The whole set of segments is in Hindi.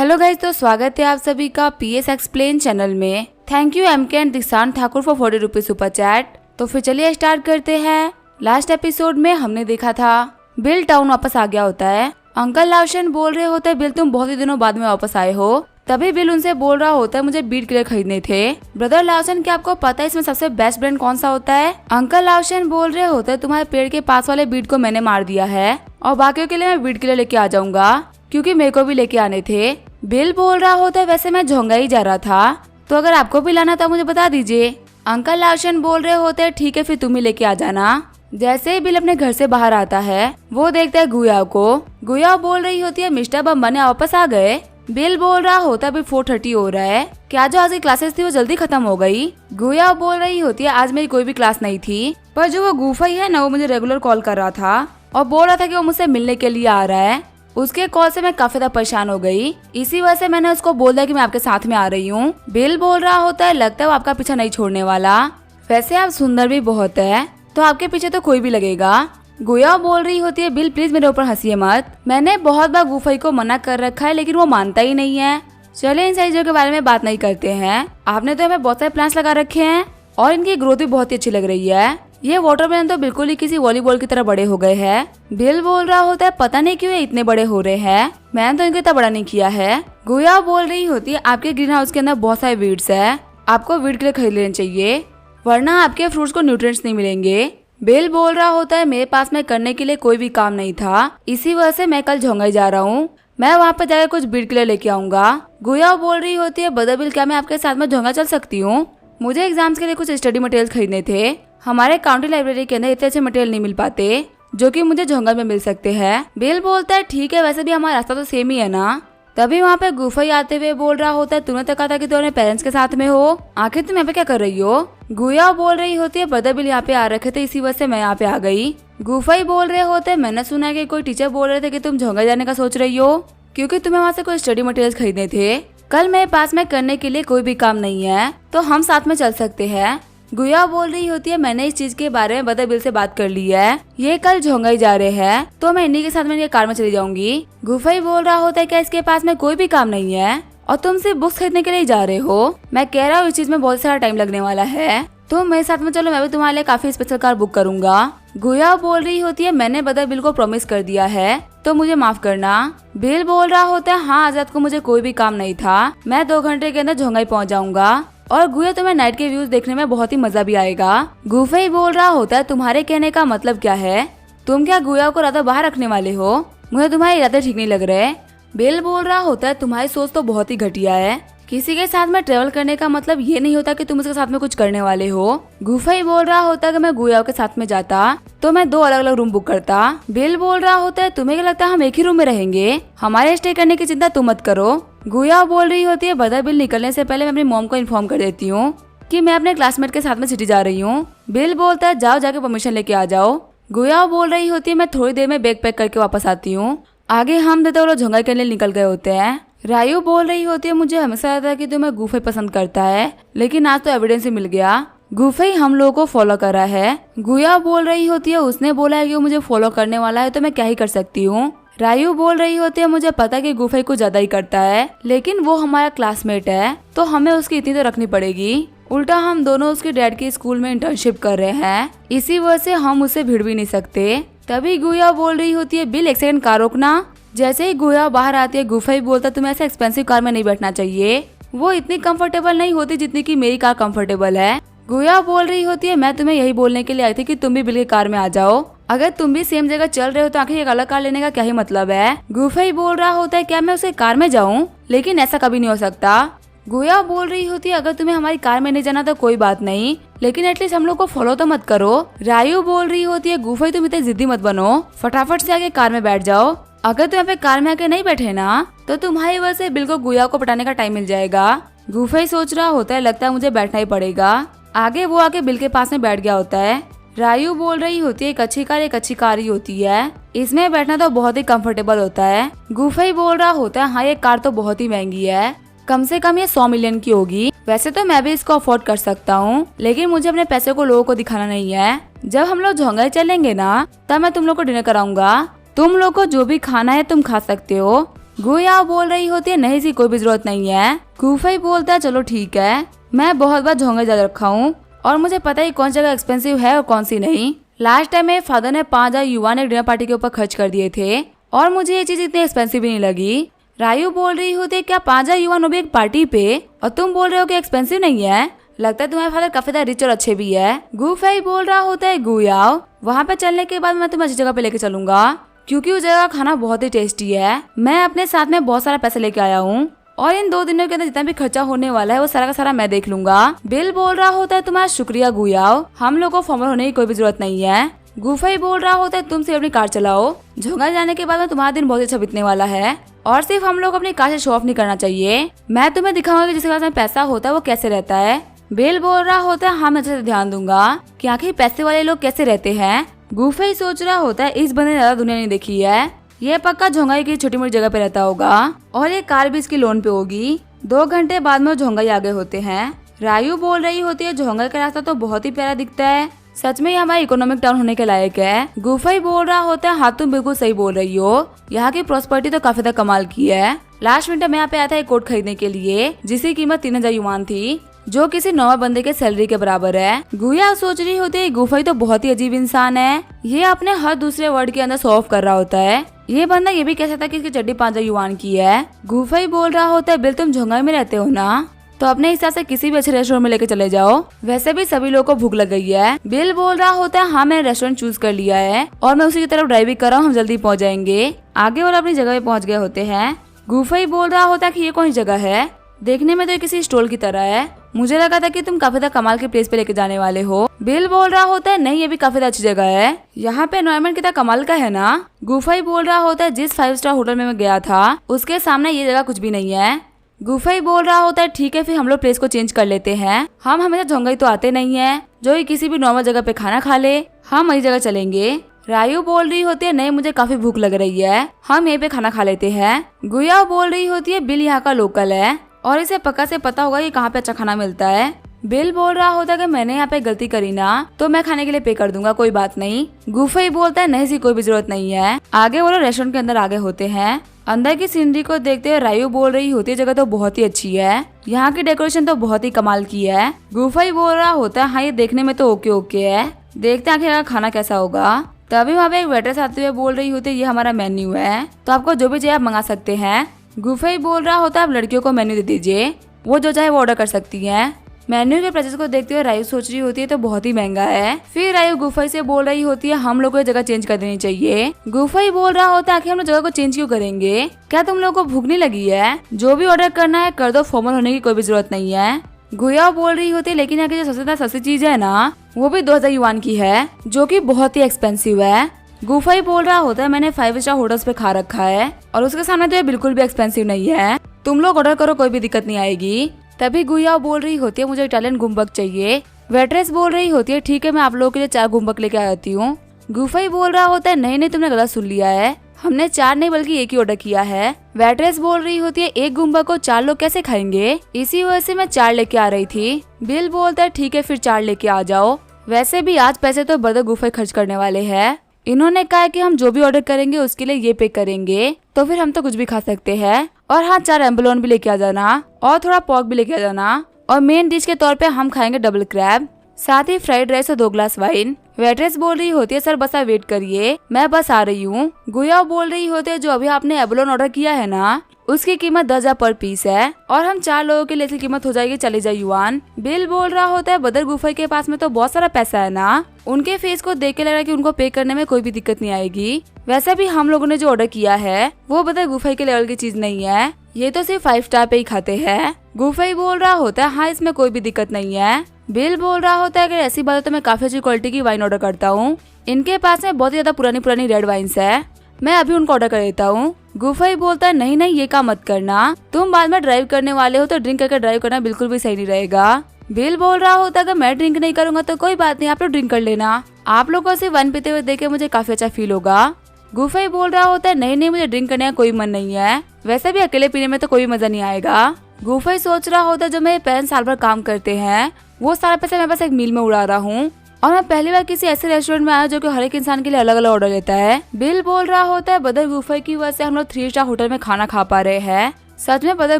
हेलो गाइस, तो स्वागत है आप सभी का पीएस एक्सप्लेन चैनल में। Thank you MK and Dishant Thakur for 40 rupees super chat. तो फिर चलिए स्टार्ट करते हैं। लास्ट एपिसोड में हमने देखा था बिल टाउन वापस आ गया होता है। अंकल लाउशन बोल रहे होते हैं, बिल तुम बहुत ही दिनों बाद में वापस आए हो। तभी बिल उनसे बोल रहा होता है, मुझे बीट क्लियर खरीदने थे। ब्रदर लाउशन, क्या आपको पता है इसमें सबसे बेस्ट ब्रांड कौन सा होता है? अंकल लाउशन बोल रहे होते हैं, तुम्हारे पेड़ के पास वाले बीट को मैंने मार दिया है और बाकियों के लिए मैं बीट क्लियर लेके आ जाऊंगा, क्योंकि मेरे को भी लेके आने थे। बिल बोल रहा होता है, वैसे मैं झोंगा ही जा रहा था, तो अगर आपको भी लाना था मुझे बता दीजिए। अंकल लाउशन बोल रहे होते हैं, ठीक है फिर तुम ही लेके आ जाना। जैसे ही बिल अपने घर से बाहर आता है, वो देखता है गुया को। गुया बोल रही होती है, मिस्टर बम्बने वापस आ गए। बिल बोल रहा होता है, अभी 4:30 हो रहा है, क्या जो आज की क्लासेस थी वो जल्दी खत्म हो गई? गुया बोल रही होती है, आज मेरी कोई भी क्लास नहीं थी, पर जो वो गुफाई है ना, वो मुझे रेगुलर कॉल कर रहा था और बोल रहा था कि वो मुझसे मिलने के लिए आ रहा है। उसके कॉल से मैं काफी ज्यादा परेशान हो गई, इसी वजह से मैंने उसको बोल दिया कि मैं आपके साथ में आ रही हूँ। बिल बोल रहा होता है, लगता है वो आपका पीछा नहीं छोड़ने वाला, वैसे आप सुंदर भी बहुत है, तो आपके पीछे तो कोई भी लगेगा। गुया बोल रही होती है, बिल प्लीज मेरे ऊपर हंसिए मत, मैंने बहुत बार गुफाई को मना कर रखा है लेकिन वो मानता ही नहीं है। चले इन सारी चीजों के बारे में बात नहीं करते हैं। आपने तो हमें बहुत सारे प्लांट्स लगा रखे हैं और इनकी ग्रोथ भी बहुत ही अच्छी लग रही है। ये वाटरमेलन तो बिल्कुल ही किसी वॉलीबॉल की तरह बड़े हो गए हैं। बिल बोल रहा होता है, पता नहीं क्यों ये इतने बड़े हो रहे हैं, मैंने तो इनको इतना बड़ा नहीं किया है। गुया बोल रही होती है, आपके ग्रीन हाउस के अंदर बहुत सारे वीड्स है, आपको वीड के लिए खरीद लेने चाहिए, वरना आपके फ्रूट्स को न्यूट्रिएंट्स नहीं मिलेंगे। बिल बोल रहा होता है, मेरे पास में करने के लिए कोई भी काम नहीं था, इसी वजह से मैं कल झोंगाई जा रहा हूँ, मैं वहाँ पे जाकर कुछ बीट के लिए लेके आऊंगा। गुया बोल रही होती है, बदर बिल, क्या मैं आपके साथ में झोंगा चल सकती हूँ? मुझे एग्जाम्स के लिए कुछ स्टडी मटेरियल्स खरीदने थे, हमारे काउंटी लाइब्रेरी के अंदर इतने अच्छे मटेरियल नहीं मिल पाते जो कि मुझे झोंगा में मिल सकते हैं। बिल बोलता है, ठीक है, वैसे भी हमारा रास्ता तो सेम ही है ना। तभी वहाँ पे गुफाई आते हुए बोल रहा होता है, तुमने तो कहा था कि तुम अपने पेरेंट्स के साथ में हो, आखिर तुम यहाँ पे क्या कर रही हो? गुया बोल रही होती है, ब्रदर बिल यहाँ पे आ रखे थे, इसी वजह से मैं यहाँ पे आ गई। गुफाई बोल रहे होते हैं, मैंने सुना है कि कोई टीचर बोल रहे थे कि तुम झोंगा जाने का सोच रही हो, क्योंकि तुम्हें वहाँ से कोई स्टडी मटेरियल्स खरीदने थे। कल मेरे पास में करने के लिए कोई भी काम नहीं है, तो हम साथ में चल सकते हैं। गुया बोल रही होती है, मैंने इस चीज के बारे में बदर बिल से बात कर ली है, ये कल झोंगाई जा रहे हैं, तो मैं इन्हीं के साथ में इनके कार में चली जाऊंगी। गुफाई बोल रहा होता है, क्या इसके पास में कोई भी काम नहीं है और तुम सिर्फ बुक्स खरीदने के लिए जा रहे हो? मैं कह रहा हूँ इस चीज में बहुत सारा टाइम लगने वाला है, तो मेरे साथ में चलो, मैं भी तुम्हारे लिए काफी स्पेशल कार बुक करूंगा। गुया बोल रही होती है, मैंने बदर बिल को प्रॉमिस कर दिया है, तो मुझे माफ करना। बिल बोल रहा होता है, हाँ आजाद को मुझे कोई भी काम नहीं था, मैं 2 घंटे के अंदर झोंगाई पहुँच जाऊंगा और गुया तुम्हें नाइट के व्यूज देखने में बहुत ही मजा भी आएगा। गुफाई बोल रहा होता है, तुम्हारे कहने का मतलब क्या है? तुम क्या गुया को रात बाहर रखने वाले हो? मुझे तुम्हारे इरादे ठीक नहीं लग रहे। बिल बोल रहा होता है, तुम्हारी सोच तो बहुत ही घटिया है, किसी के साथ में ट्रेवल करने का मतलब ये नहीं होता कि तुम उसके साथ में कुछ करने वाले हो। गुफाई बोल रहा होता है, कि मैं गुया के साथ में जाता तो मैं 2 अलग अलग रूम बुक करता। बिल बोल रहा होता है, तुम्हें क्या लगता है हम एक ही रूम में रहेंगे? हमारे स्टे करने की चिंता तुम मत करो। गुया बोल रही होती है, बदर बिल निकलने से पहले मैं अपनी मॉम को इन्फॉर्म कर देती हूँ कि मैं अपने क्लासमेट के साथ में सिटी जा रही हूँ। बिल बोलता है, जाओ जाके परमिशन लेके आ जाओ। गुया बोल रही होती है, मैं थोड़ी देर में बैग पैक करके वापस आती हूँ। आगे हम देते लोग झोंगाई के लिए निकल गए होते हैं। रायू बोल रही होती है, मुझे हमेशा लगता है कि तुम्हें गुफाई पसंद करता है, लेकिन आज तो एविडेंस ही मिल गया, गुफाई हम लोगों को फॉलो कर रहा है। गुया बोल रही होती है, उसने बोला है कि वो मुझे फॉलो करने वाला है, तो मैं क्या ही कर सकती हूँ। रायू बोल रही होती है, मुझे पता है कि गुफाई कुछ ज्यादा ही करता है, लेकिन वो हमारा क्लासमेट है, तो हमें उसकी इतनी तो रखनी पड़ेगी। उल्टा हम दोनों उसके डैड के स्कूल में इंटर्नशिप कर रहे हैं, इसी वजह से हम उसे भिड़ भी नहीं सकते। तभी गुया बोल रही होती है, बिल 1 सेकंड कार रोकना। जैसे ही गुया बाहर आती है, गुफाई बोलता है, तुम्हें ऐसे एक्सपेंसिव कार में नहीं बैठना चाहिए, वो इतनी कंफर्टेबल नहीं होती जितनी कि मेरी कार कंफर्टेबल है। गुया बोल रही होती है, मैं तुम्हें यही बोलने के लिए आई थी कि तुम भी बिल की कार में आ जाओ, अगर तुम भी सेम जगह चल रहे हो तो आखिर एक अलग कार लेने का क्या ही मतलब है? गुफाई बोल रहा होता है, क्या मैं उसके कार में जाऊँ? लेकिन ऐसा कभी नहीं हो सकता। गुया बोल रही होती है, अगर तुम्हें हमारी कार में नहीं जाना तो कोई बात नहीं, लेकिन एटलीस्ट हम लोग को फॉलो तो मत करो। रायू बोल रही होती है, गुफाई तुम इतने जिद्दी मत बनो, फटाफट से आके कार में बैठ जाओ, अगर तुम यहाँ पे कार में आके नहीं बैठे ना तो तुम्हारी वजह से बिल को गुया को पटाने का टाइम मिल जाएगा। गुफाई सोच रहा होता है, लगता है मुझे बैठना ही पड़ेगा। आगे वो आके बिल के पास में बैठ गया होता है। रायू बोल रही होती है, एक अच्छी कार ही होती है, इसमें बैठना तो बहुत ही कंफर्टेबल होता है। गुफाई बोल रहा होता है, हाँ ये कार तो बहुत ही महंगी है, कम से कम ये 100 मिलियन की होगी, वैसे तो मैं भी इसको अफोर्ड कर सकता हूँ, लेकिन मुझे अपने पैसे को लोगों को दिखाना नहीं है। जब हम लोग झोंगाई चलेंगे ना, तब मैं तुम लोग को डिनर कराऊंगा, तुम लोग को जो भी खाना है तुम खा सकते हो, गुयाओ बोल रही होती है नहीं सी कोई भी जरूरत नहीं है। गुफई बोलता है चलो ठीक है, मैं बहुत बार झोंगा याद रखा हूँ और मुझे पता है कौन सी जगह एक्सपेंसिव है और कौन सी नहीं। लास्ट टाइम मेरे फादर ने 5000 युआन एक डिनर पार्टी के ऊपर खर्च कर दिए थे और मुझे ये चीज इतनी एक्सपेंसिव भी नहीं लगी। रायू बोल रही होती है क्या 5000 युआन भी एक पार्टी पे, और तुम बोल रहे हो कि एक्सपेंसिव नहीं है? लगता है तुम्हारे फादर काफी ज्यादा रिच और अच्छे भी है। गुफई बोल रहा होता है गुयाओ वहाँ पे चलने के बाद मैं तुम्हें अच्छी जगह पे लेके चलूंगा क्योंकि उस जगह का खाना बहुत ही टेस्टी है। मैं अपने साथ में बहुत सारा पैसा लेके आया हूँ और इन 2 दिनों के अंदर जितना भी खर्चा होने वाला है वो सारा का सारा मैं देख लूंगा। बिल बोल रहा होता है तुम्हारा शुक्रिया गुयाओ, हम लोग को फॉर्मल होने की कोई भी जरूरत नहीं है। गुफई बोल रहा होता है तुम सिर्फ अपनी कार चलाओ, झोंगा जाने के बाद में तुम्हारा दिन बहुत अच्छा बीतने वाला है और सिर्फ हम लोग अपनी कार से शो ऑफ नहीं करना चाहिए। मैं तुम्हें दिखाऊंगा कि जिसके पास में पैसा होता है वो कैसे रहता है। बिल बोल रहा होता है हाँ मैं अच्छे से ध्यान दूंगा कि आखिर पैसे वाले लोग कैसे रहते हैं। गुफई सोच रहा होता है इस बंदे ने ज्यादा दुनिया नहीं देखी है, ये पक्का झोंगाई की छोटी मोटी जगह पे रहता होगा और ये कार भी इसकी लोन पे होगी। 2 घंटे बाद में वो झोंगाई आगे होते हैं। रायू बोल रही होती है झोंगाई का रास्ता तो बहुत ही प्यारा दिखता है, सच में ये हमारा इकोनॉमिक टाउन होने के लायक है। गुफई बोल रहा होता है हाँ तुम बिल्कुल सही बोल रही हो, यहाँ की प्रॉस्पेरिटी तो काफी ज्यादा कमाल की है। लास्ट विंटर मैं यहाँ पे आया था एक कोट खरीदने के लिए जिसकी कीमत 3000 युआन थी जो किसी नॉर्मल बंदे के सैलरी के बराबर है। गुया सोच रही होती है गुफई तो बहुत ही अजीब इंसान है, ये अपने हर दूसरे वर्ड के अंदर शो ऑफ कर रहा होता है। ये बंदा ये भी कह सकता है कि इसकी चड्डी 5000 युआन की है। गुफई बोल रहा होता है बिल तुम झोंगाई में रहते हो ना, तो अपने हिसाब से किसी भी अच्छे रेस्टोरेंट में लेके चले जाओ, वैसे भी सभी लोगों को भूख लग गई है। बिल बोल रहा होता है हाँ मैंने रेस्टोरेंट चूज कर लिया है और मैं उसी की तरफ ड्राइव भी कर रहा हूँ, हम जल्दी पहुँच जाएंगे। आगे वाला अपनी जगह पे पहुँच गए होते हैं। गुफई बोल रहा होता है कि ये कौन सी जगह है, देखने में तो ये किसी स्टॉल की तरह है, मुझे लगा था कि तुम काफी ज्यादा कमाल के प्लेस पे लेके जाने वाले हो। बिल बोल रहा होता है नहीं ये भी काफी ज्यादा अच्छी जगह है, यहाँ पे एनवायरनमेंट कितना कमाल का है ना। गुफई बोल रहा होता है जिस 5 स्टार होटल में मैं गया था उसके सामने ये जगह कुछ भी नहीं है। गुफई बोल रहा होता है ठीक है फिर हम लोग प्लेस को चेंज कर लेते हैं, हम हमेशा झोंगाई तो आते नहीं है, जो ही किसी भी नॉर्मल जगह पे खाना खा ले हम वही जगह चलेंगे। रायू बोल रही होती है नहीं मुझे काफी भूख लग रही है, हम यहीं पे खाना खा लेते हैं। गुया बोल रही होती है बिल यहाँ का लोकल है और इसे पक्का से पता होगा कि कहाँ पे अच्छा खाना मिलता है। बिल बोल रहा होता है कि मैंने यहाँ पे गलती करी ना तो मैं खाने के लिए पे कर दूंगा, कोई बात नहीं। गुफई बोलता है नहीं सी कोई भी जरूरत नहीं है। आगे वो लोग रेस्टोरेंट के अंदर आगे होते हैं। अंदर की सीनरी को देखते हुए रायू बोल रही होती है जगह तो बहुत ही अच्छी है, यहाँ की डेकोरेशन तो बहुत ही कमाल की है। गुफई बोल रहा होता है हाँ ये देखने में तो ओके ओके है, देखते हैं आखिर खाना कैसा होगा। तभी वहाँ पे एक वेटर्स आते हुए बोल रही होती है ये हमारा मेन्यू है तो आपको जो भी चाहिए आप मंगा सकते हैं। गुफई बोल रहा होता है आप लड़कियों को मेन्यू दे दीजिए, वो जो चाहे वो ऑर्डर कर सकती हैं। मेन्यू के प्राइसेस को देखते हुए रायू सोच रही होती है तो बहुत ही महंगा है। फिर रायू गुफई से बोल रही होती है हम लोग को जगह चेंज कर देनी चाहिए। गुफई बोल रहा होता है आखिर हम लोग जगह को चेंज क्यों करेंगे, क्या तुम लोगों को भूख नहीं लगी है, जो भी ऑर्डर करना है कर दो, फॉर्मल होने की कोई भी जरूरत नहीं है। गुया बोल रही होती है लेकिन यहाँ की जो सबसे ज्यादा सस्ती चीज है ना वो भी 2000 युआन की है जो कि बहुत ही एक्सपेंसिव है। गुफई बोल रहा होता है मैंने 5 स्टार होटल्स पे खा रखा है और उसके सामने तो ये बिल्कुल भी एक्सपेंसिव नहीं है, तुम लोग ऑर्डर करो कोई भी दिक्कत नहीं आएगी। तभी गुया बोल रही होती है मुझे इटालियन गुम्बक चाहिए। वेट्रेस बोल रही होती है ठीक है मैं आप लोगों के लिए 4 गुम्बक लेके आती हूँ। गुफई बोल रहा होता है नहीं नहीं तुमने गलत सुन लिया है, हमने 4 नहीं बल्कि 1 ही ऑर्डर किया है। वेट्रेस बोल रही होती है 1 गुम्बक को 4 लोग कैसे खाएंगे, इसी वजह से मैं 4 लेके आ रही थी। बिल बोलता है ठीक है फिर 4 लेके आ जाओ, वैसे भी आज पैसे तो ब्रदर गुफई खर्च करने वाले हैं, इन्होंने कहा कि हम जो भी ऑर्डर करेंगे उसके लिए ये पे करेंगे तो फिर हम तो कुछ भी खा सकते हैं। और हाँ 4 एम्बुलोन भी लेके आ जाना और थोड़ा पॉर्क भी लेके आ जाना और मेन डिश के तौर पे हम खाएंगे डबल क्रैब, साथ ही फ्राइड राइस और 2 ग्लास वाइन। वेट्रेस बोल रही होती है सर बस आप वेट करिए मैं बस आ रही हूँ। गुया बोल रही होती है जो अभी आपने एबुलोन ऑर्डर किया है ना उसकी कीमत 10,000 पर पीस है और हम 4 लोगों के लिए इसकी कीमत हो जाएगी 40,000 युआन। बिल बोल रहा होता है बदर गुफई के पास में तो बहुत सारा पैसा है ना, उनके फेस को देख के लग रहा है कि उनको पे करने में कोई भी दिक्कत नहीं आएगी। वैसे भी हम लोगों ने जो ऑर्डर किया है वो बदर गुफई के लेवल की चीज नहीं है, ये तो सिर्फ 5 स्टार पे ही खाते हैं। गुफई बोल रहा होता है हाँ इसमें कोई भी दिक्कत नहीं है। बिल बोल रहा होता है अगर ऐसी बात है तो मैं काफी अच्छी क्वालिटी की वाइन ऑर्डर करता हूँ, इनके पास में बहुत ही ज्यादा पुरानी रेड वाइन्स है, मैं अभी उनको ऑर्डर कर देता हूँ। गुफई बोलता है नहीं नहीं ये काम मत करना, तुम बाद में ड्राइव करने वाले हो तो ड्रिंक करके ड्राइव करना बिल्कुल भी सही नहीं रहेगा। बिल बोल रहा होता है अगर मैं ड्रिंक नहीं करूंगा तो कोई बात नहीं आप लोग ड्रिंक कर लेना, आप लोगों से वाइन पीते हुए देख के मुझे काफी अच्छा फील होगा। गुफई बोल रहा होता है नहीं नहीं मुझे ड्रिंक करने का कोई मन नहीं है, वैसे भी अकेले पीने में तो कोई मजा नहीं आएगा। गुफई सोच रहा होता है जो मेरे पेरेंट्स साल भर काम करते हैं वो सारा पैसा मैं बस एक मील में उड़ा रहा हूँ, और मैं पहली बार किसी ऐसे रेस्टोरेंट में आया जो कि हर एक इंसान के लिए अलग अलग ऑर्डर लेता है। बिल बोल रहा होता है ब्रदर गुफई की वजह से हम लोग 3 स्टार होटल में खाना खा पा रहे हैं। सच में ब्रदर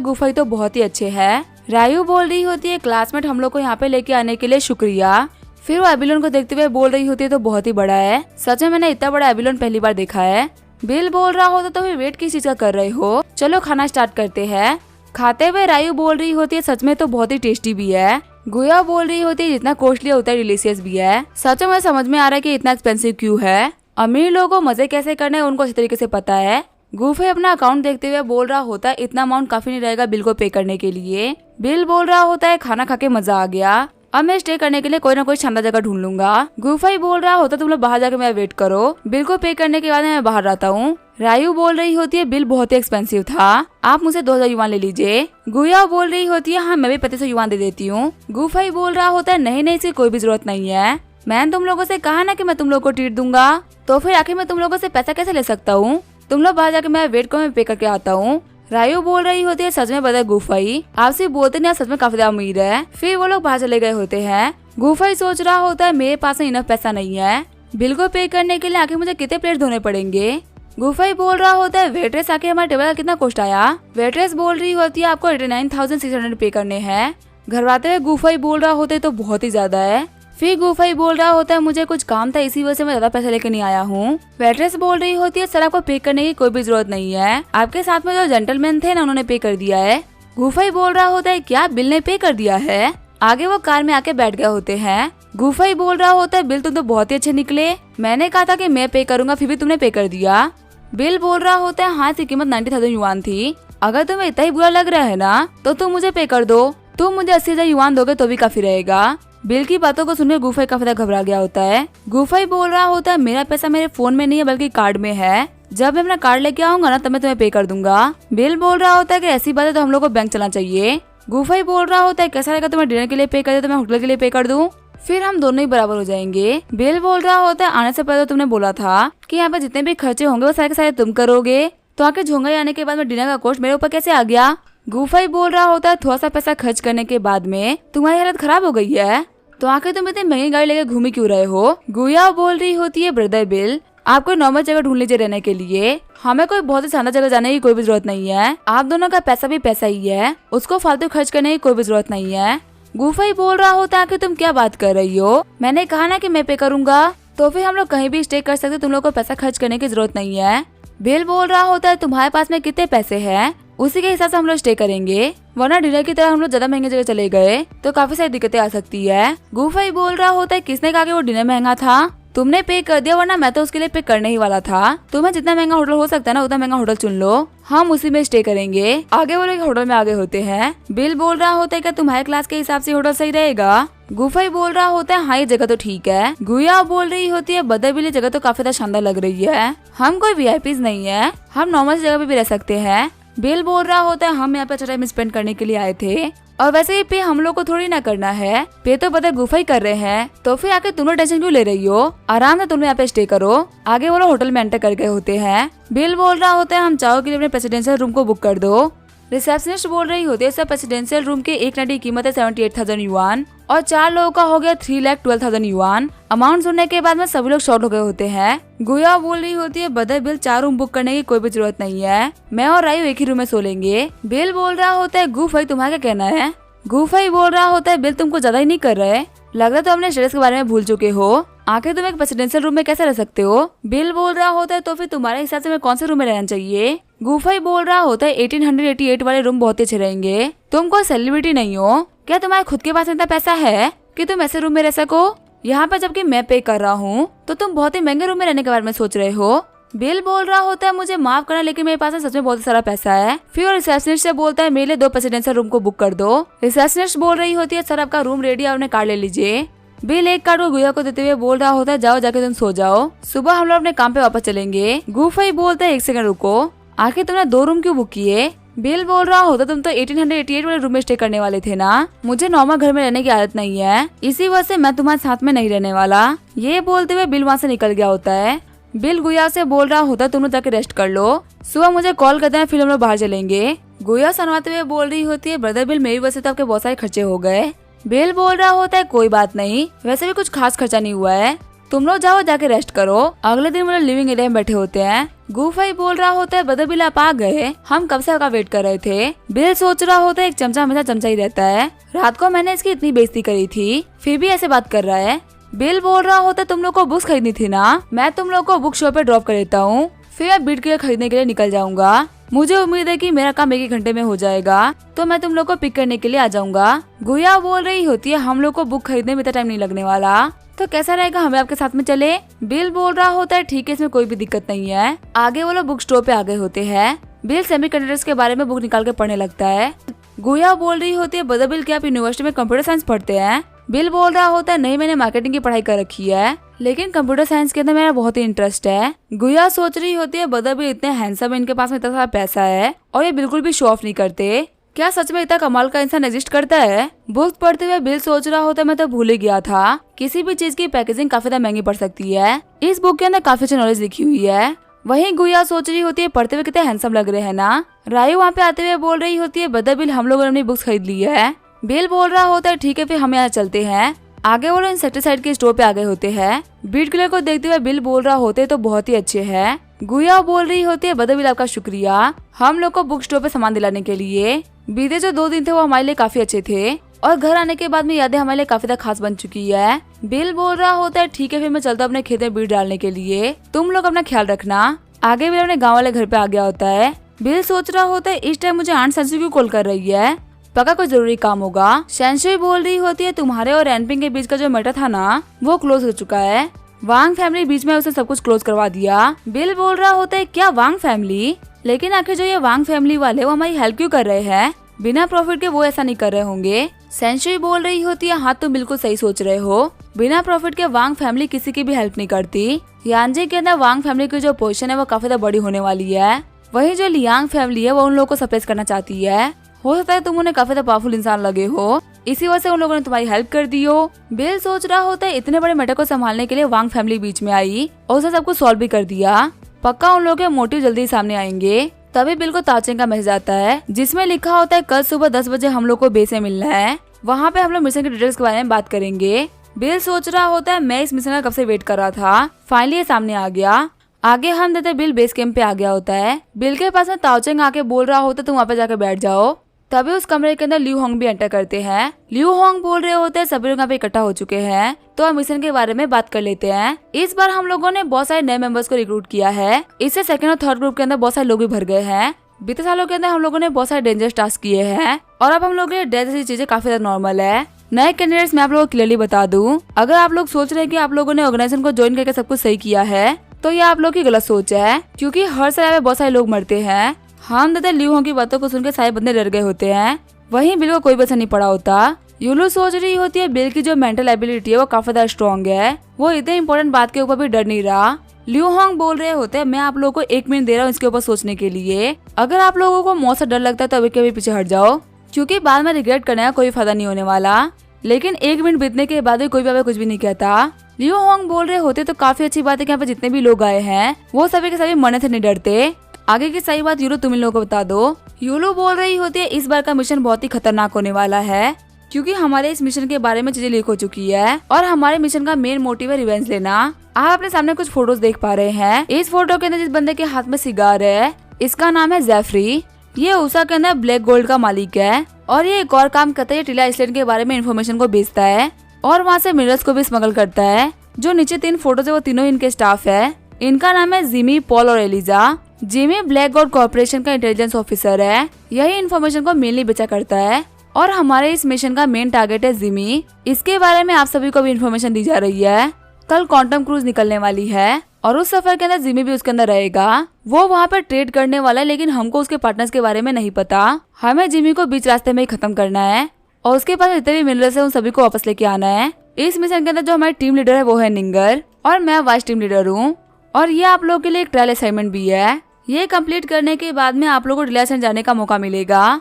गुफई तो बहुत ही अच्छे है। रायू बोल रही होती है क्लासमेट हम लोग को यहाँ पे लेके आने के लिए शुक्रिया। फिर वो एबिलोन को देखते हुए बोल रही होती है तो बहुत ही बड़ा है। सच में मैंने इतना बड़ा एबिलोन पहली बार देखा है। बिल बोल रहा होता तो फिर वेट किस चीज का कर रहे हो, चलो खाना स्टार्ट करते हैं। खाते हुए रायू बोल रही होती है सच में तो बहुत ही टेस्टी भी है। गुया बोल रही होती है जितना कॉस्टली होता है डिलीशियस भी है। सच में मुझे समझ में आ रहा है कि इतना एक्सपेंसिव क्यों है। अमीर लोगों को मजे कैसे करने हैं उनको अच्छी तरीके से पता है। गुफे अपना अकाउंट देखते हुए बोल रहा होता है इतना अमाउंट काफी नहीं रहेगा बिल को पे करने के लिए। बिल बोल रहा होता है खाना खा के मजा आ गया, अब मैं स्टे करने के लिए कोई ना कोई शानदार जगह ढूंढ लूंगा। गुफाई बोल रहा होता तुम लोग बाहर जाकर मेरा वेट करो, बिल को पे करने के बाद मैं बाहर रहता हूँ। रायू बोल रही होती है बिल बहुत ही एक्सपेंसिव था, आप मुझे 2000 युवान ले लीजिए। गुया बोल रही होती है हाँ मैं भी 2500 युवान दे देती हूँ। गुफाई बोल रहा होता है नहीं नहीं इसकी कोई भी जरूरत नहीं है, मैंने तुम लोगों से कहा ना कि मैं तुम लोगों को ट्रीट दूंगा, तो फिर आखिर मैं तुम लोगों से पैसा कैसे ले सकता हूँ। तुम लोग बाहर जाकर मेरा वेट को मैं पे करके आता हूँ। रायू बोल रही होती है सच में बता गुफाई आपसे बोलते नहीं सच में काफी ज्यादा उम्मीद है। फिर वो लोग बाहर चले गए होते हैं। गुफाई सोच रहा होता है मेरे पास इनफ पैसा नहीं है, बिल को पे करने के लिए आखिर मुझे कितने प्लेट धोने पड़ेंगे। गुफाई बोल रहा होता है वेट्रेस आके हमारे टेबल का कितना कॉस्ट आया। वेट्रेस बोल रही होती है आपको 89,600 पे करने हैं। घर आते हुए गुफाई बोल रहा होता है तो बहुत ही ज्यादा है। फिर गुफाई बोल रहा होता है मुझे कुछ काम था इसी वजह से मैं ज्यादा पैसा लेकर नहीं आया हूँ। वेट्रेस बोल रही होती है सर आपको पे करने की कोई भी जरूरत नहीं है, आपके साथ में जो जेंटलमैन थे ना उन्होंने पे कर दिया है। गुफाई बोल रहा होता है क्या बिल ने पे कर दिया है। आगे वो कार में आके बैठ गए होते हैं। गुफाई बोल रहा होता है बिल तुम तो बहुत ही अच्छे निकले, मैंने कहा था कि मैं पे करूंगा फिर भी तुमने पे कर दिया। बिल बोल रहा होता है हाँ इसकी कीमत 90,000 युवान थी, अगर तुम्हें इतना ही बुरा लग रहा है ना तो तुम मुझे पे कर दो, तुम मुझे 80,000 युवान दोगे तो भी काफी रहेगा। बिल की बातों को सुनकर गुफाई काफी ज्यादा घबरा गया होता है। गुफाई बोल रहा होता है मेरा पैसा मेरे फोन में नहीं है बल्कि कार्ड में है, जब मैं अपना कार्ड लेके आऊंगा ना तब मैं तुम्हें पे कर दूंगा। बिल बोल रहा होता है कि ऐसी बात है तो हम लोग को बैंक चलना चाहिए। गुफाई बोल रहा होता है कैसा रहेगा तुम्हें डिनर के लिए पे कर दे तो मैं होटल के लिए पे कर दूं, फिर हम दोनों ही बराबर हो जाएंगे। बिल बोल रहा होता है आने से पहले तुमने बोला था कि यहाँ पे जितने भी खर्चे होंगे वो सारे के सारे तुम करोगे, तो आके झोंगा आने के बाद में डिनर का कॉस्ट मेरे ऊपर कैसे आ गया। गुफाई बोल रहा होता है थोड़ा सा पैसा खर्च करने के बाद में तुम्हारी हालत खराब हो गई है, तो आखिर तुम इतनी महंगी गाड़ी लेकर घूमी क्यों रहे हो। गुया बोल रही होती है ब्रदर बिल आप कोई नॉर्मल जगह ढूंढ लीजिए रहने के लिए, हमें कोई बहुत ही शानदार जगह जाने की कोई भी जरूरत नहीं है, आप दोनों का पैसा भी पैसा ही है, उसको फालतू खर्च करने की कोई भी जरूरत नहीं है। गुफाई बोल रहा होता है कि तुम क्या बात कर रही हो, मैंने कहा ना कि मैं पे करूंगा, तो फिर हम लोग कहीं भी स्टे कर सकते, तुम लोग को पैसा खर्च करने की जरूरत नहीं है। बिल बोल रहा होता है तुम्हारे पास में कितने पैसे हैं उसी के हिसाब से हम लोग स्टे करेंगे, वरना डिनर की तरह हम लोग ज्यादा महंगी जगह चले गए तो काफी सारी दिक्कतें आ सकती है। गुफाई बोल रहा होता है किसने कहा कि वो डिनर महंगा था, तुमने पे कर दिया वरना मैं तो उसके लिए पे करने ही वाला था। तुम्हें जितना महंगा होटल हो सकता है ना उतना महंगा होटल चुन लो, हम उसी में स्टे करेंगे। आगे वो लोग होटल में आगे होते हैं। बिल बोल रहा होता है क्या तुम्हारे क्लास के हिसाब से होटल सही रहेगा। गुफाई बोल रहा होता है हाँ ये जगह तो ठीक है। गुया बोल रही होती है बदर बिल जगह तो काफी ज्यादा शानदार लग रही है, हम कोई वीआईपीज नहीं है, हम नॉर्मल जगह पे भी रह सकते हैं। बिल बोल रहा होता है हम यहाँ पे अच्छा टाइम स्पेंड करने के लिए आए थे और वैसे ही पे हम लोग को थोड़ी ना करना है, पे तो बदर गुफाई कर रहे हैं, तो फिर आके तुम लोग टेंशन क्यों ले रही हो, आराम से तुम लोग यहाँ पे स्टे करो। आगे वो लोग होटल में एंटर कर गए होते हैं। बिल बोल रहा होता है हम चाहो के लिए अपने प्रेसिडेंशियल रूम को बुक कर दो। रिसेप्शनिस्ट बोल रही होती है सब प्रेसिडेंशियल रूम के एक नाइट की कीमत है 78,000 युवान और 4 लोगों का हो गया 3,12,000 युवान। अमाउंट सुनने के बाद में सभी लोग शॉर्ट हो गए होते हैं। गुया बोल रही होती है बदर बिल 4 रूम बुक करने की कोई भी जरूरत नहीं है, मैं और रायू एक ही रूम में सो लेंगे। बिल बोल रहा होता है गुफाई तुम्हारा क्या कहना है। गुफाई बोल रहा होता है बिल तुमको ज्यादा ही नहीं कर रहे, लगता है तो अपने स्टेटस के बारे में भूल चुके हो, आखिर तुम एक प्रेसिडेंशियल रूम में कैसे रह सकते हो। बिल बोल रहा होता है तो फिर तुम्हारे हिसाब से मैं कौन से रूम में रहना चाहिए। गुफाई बोल रहा होता है 1888 वाले रूम बहुत ही अच्छे रहेंगे, तुम कोई सेलिब्रिटी नहीं हो, क्या तुम्हारे खुद के पास इतना पैसा है कि तुम ऐसे रूम में रह सको, यहाँ पर जबकि मैं पे कर रहा हूँ तो तुम बहुत ही महंगे रूम में रहने के बारे में सोच रहे हो। बिल बोल रहा होता है मुझे माफ करना लेकिन मेरे पास सच में बहुत सारा पैसा है। फिर वो रिसेप्शनिस्ट से बोलता है मेरे लिए 2 प्रेसिडेंशियल रूम को बुक कर दो। रिसेप्शनिस्ट बोल रही होती है सर आपका रूम रेडी है, अपने कार्ड ले लीजिए। बिल एक कार्ड को गुया को देते हुए बोल रहा होता है जाओ जाके तुम सो जाओ, सुबह हम लोग अपने काम पे वापस चलेंगे। गुफाई बोलता है 1 सेकंड रुको, आखिर तुमने 2 रूम क्यों बुक किए। बिल बोल रहा होता तुम तो 1888 वाले रूम में स्टे करने वाले थे ना, मुझे नॉर्मल घर में रहने की आदत नहीं है, इसी वजह से मैं तुम्हारे साथ में नहीं रहने वाला। ये बोलते हुए बिल वहाँ से निकल गया होता है। बिल गुया से बोल रहा होता तुम लोग जाके रेस्ट कर लो, सुबह मुझे कॉल कर देना फिर हम लोग बाहर चलेंगे। गुया सनवाते हुए बोल रही होती है ब्रदर बिल मेरी वजह से तो आपके बहुत सारे खर्चे हो गए, बिल बोल रहा होता है कोई बात नहीं, वैसे भी कुछ खास खर्चा नहीं हुआ है, तुम लोग जाओ जाके रेस्ट करो। अगले दिन वो लोग लिविंग एरिया में बैठे होते हैं। गुफाई बोल रहा होता है बदर बिल आप आ गए, हम कब से आपका वेट कर रहे थे। बिल सोच रहा होता है एक चमचा हमेशा चमचा ही रहता है, रात को मैंने इसकी इतनी बेइज्जती करी थी फिर भी ऐसे बात कर रहा है। बिल बोल रहा होता है तुम लोग को बुक्स खरीदनी थी ना, मैं तुम लोग को बुक शॉप पे ड्रॉप कर देता हूँ, फिर मैं बीट के लिए खरीदने के लिए निकल जाऊंगा। मुझे उम्मीद है कि मेरा काम 1 घंटे में हो जाएगा, तो मैं तुम लोग को पिक करने के लिए आ जाऊंगा। गुया बोल रही होती है हम लोग को बुक खरीदने में इतना टाइम नहीं लगने वाला, तो कैसा रहेगा हमें आपके साथ में चले। बिल बोल रहा होता है ठीक है, इसमें कोई भी दिक्कत नहीं है। आगे वो लोग बुक स्टोर पे आ गए होते हैं। बिल सेमीकंडक्टर्स के बारे में बुक निकाल के पढ़ने लगता है। गुया बोल रही होती है बदर बिल क्या आप यूनिवर्सिटी में कंप्यूटर साइंस पढ़ते हैं। बिल बोल रहा होता है नहीं, मैंने मार्केटिंग की पढ़ाई कर रखी है, लेकिन कंप्यूटर साइंस के अंदर मेरा बहुत ही इंटरेस्ट है। गुया सोच रही होती है बदर बिल इतने हैंडसम है, इनके पास में इतना सारा पैसा है और ये बिल्कुल भी शो ऑफ नहीं करते, क्या सच में इतना कमाल का इंसान एग्जिस्ट करता है। बुक पढ़ते हुए बिल सोच रहा होता है मैं तो भूल ही गया था, किसी भी चीज की पैकेजिंग काफी ज्यादा महंगी पड़ सकती है। इस बुक के अंदर काफी अच्छी नॉलेज लिखी हुई है। वहीं गुया सोच रही होती है पढ़ते हुए कितने हैंडसम लग रहे हैं ना। रायू वहाँ पे आते हुए बोल रही होती है बदर बिल हम लोगों ने अपनी बुक्स खरीद ली है। बिल बोल रहा होता है ठीक है फिर हम यहाँ चलते हैं। आगे वो लोग इंसेक्टिसाइड के स्टोर पे आ गए होते हैं। बीट किलर को देखते हुए बिल बोल रहा होते तो बहुत ही अच्छे है। गुया बोल रही होती है बदर बिल आपका शुक्रिया हम लोग को बुक स्टोर पे सामान दिलाने के लिए। बीते जो 2 दिन थे वो हमारे लिए काफी अच्छे थे और घर आने के बाद में यादें हमारे लिए काफी खास बन चुकी है। बिल बोल रहा होता है ठीक है फिर मैं चलता हूँ अपने खेत में बीज डालने के लिए, तुम लोग अपना ख्याल रखना। आगे बिल अपने गाँव वाले घर पे आ गया होता है। बिल सोच रहा होता है इस टाइम मुझे आंट सेंसू क्यों कॉल कर रही है, पक्का कोई जरूरी काम होगा। सेंसुई बोल रही होती है तुम्हारे और एनपिंग के बीच का जो मैटर था ना वो क्लोज हो चुका है, वांग फैमिली बीच में उसने सब कुछ क्लोज करवा दिया। बिल बोल रहा होता है क्या वांग फैमिली, लेकिन आखिर जो ये वांग फैमिली वाले वो हमारी हेल्प क्यों कर रहे हैं, बिना प्रॉफिट के वो ऐसा नहीं कर रहे होंगे। सेंसुई बोल रही होती है हाँ तुम बिल्कुल सही सोच रहे हो, बिना प्रॉफिट के वांग फैमिली किसी की भी हेल्प नहीं करती। यांजे के अंदर वांग फैमिली की जो पोजीशन है वो काफी ज्यादा बड़ी होने वाली है। वही जो लियांग फैमिली है वो उन लोगों को सप्रेस करना चाहती है। हो सकता है तुम उन्हें काफी ज्यादा पावरफुल इंसान लगे हो, इसी वजह से उन लोगों ने तुम्हारी हेल्प कर दी हो। बिल सोच रहा होता है इतने बड़े मैटर को संभालने के लिए वांग फैमिली बीच में आई और उसने सब कुछ सॉल्व भी कर दिया, पक्का उन लोगों के मोटिव जल्दी सामने आएंगे। तभी बिल को ताचिंग का मैसेज आता है जिसमें लिखा होता है कल सुबह 10 बजे हम लोग को बेस में मिलना है, वहाँ पे हम लोग मिशन के डिटेल्स के बारे में बात करेंगे। बिल सोच रहा होता है मैं इस मिशन का कब से वेट कर रहा था, फाइनली ये सामने आ गया। आगे हम देते बिल बेस कैंप पे आ गया होता है। बिल के पास में ताओचेंग आके बोल रहा होता है तुम वहाँ पे जाकर बैठ जाओ। तभी उस कमरे के अंदर लिू होंग भी एंटर करते हैं। लिू होंग बोल रहे होते हैं सभी लोग यहाँ पे इकट्ठा हो चुके हैं, तो हम मिशन के बारे में बात कर लेते हैं। इस बार हम लोगों ने बहुत सारे नए मेंबर्स को रिक्रूट किया है, इससे सेकंड और थर्ड ग्रुप के अंदर बहुत सारे लोग भी भर गए हैं। बीते सालों के अंदर हम लोगों ने बहुत सारे डेंजरस टास्क किए हैं और अब हम लोग के डेथ जैसी चीजें काफी ज्यादा नॉर्मल है। नए कैंडिडेट्स मैं आप लोगों को क्लियरली बता दूं, अगर आप लोग सोच रहे हैं कि आप लोगों ने ऑर्गेनाइजेशन को ज्वाइन करके सब कुछ सही किया है तो ये आप लोग की गलत सोच है, क्योंकि हर साल में बहुत सारे लोग मरते हैं। हम दादा लिू होंग की बातों को सुनकर सारे बंदे डर गए होते हैं, वहीं बिल को कोई भी असर नहीं पड़ा होता। यूलू सोच रही होती है बिल की जो मेंटल एबिलिटी है वो काफी ज्यादा स्ट्रॉन्ग है, वो इतने इंपॉर्टेंट बात के ऊपर भी डर नहीं रहा। लिू होंग बोल रहे होते हैं मैं आप लोगों को 1 मिनट दे रहा हूँ इसके ऊपर सोचने के लिए, अगर आप लोगों को मौत से डर लगता है तो अभी के अभी पीछे हट जाओ, क्योंकि बाद में रिग्रेट करने का कोई फायदा नहीं होने वाला। लेकिन 1 मिनट बीतने के बाद भी कोई भी कुछ भी नहीं कहता। लिू होंग बोल रहे होते तो काफी अच्छी बात है कि यहाँ पे जितने भी लोग आए हैं वो सभी के सभी मरने से नहीं डरते। आगे की सही बात यूलो तुम इन लोगों को बता दो। यूलो बोल रही होती है इस बार का मिशन बहुत ही खतरनाक होने वाला है, क्योंकि हमारे इस मिशन के बारे में चीजें लीक हो चुकी है और हमारे मिशन का मेन मोटिव है रिवेंज लेना। आप अपने सामने कुछ फोटोज देख पा रहे हैं। इस फोटो के अंदर जिस बंदे के हाथ में सिगार है इसका नाम है जेफरी। ये उषा के अंदर ब्लैक गोल्ड का मालिक है और ये एक और काम करता है, टीला आइसलैंड के बारे में इन्फॉर्मेशन को बेचता है और वहाँ से मिनरल्स को भी स्मगल करता है। जो नीचे 3 फोटोज है वो तीनों इनके स्टाफ है। इनका नाम है जिमी, पॉल और Eliza. Jimmy Black Gold Corporation का इंटेलिजेंस ऑफिसर है, यही इन्फॉर्मेशन को मेनली बेचा करता है और हमारे इस मिशन का मेन टारगेट है जिमी। इसके बारे में आप सभी को भी इन्फॉर्मेशन दी जा रही है। कल क्वांटम क्रूज निकलने वाली है और उस सफर के अंदर जिमी भी उसके अंदर रहेगा। वो वहाँ पर ट्रेड करने वाला है, लेकिन हमको उसके पार्टनर्स के बारे में नहीं पता। हमें जिमी को बीच रास्ते में ही खत्म करना है और उसके पास जितने भी मिनरल्स है उन सभी को वापस लेके आना है। इस मिशन के अंदर जो हमारी टीम लीडर है वो है निंगर और मैं वाइस टीम लीडर हूँ और ये आप लोगों के लिए एक ट्रायल असाइनमेंट भी है। ये कंप्लीट करने के बाद में आप लोगों को रिलेशन जाने का मौका मिलेगा,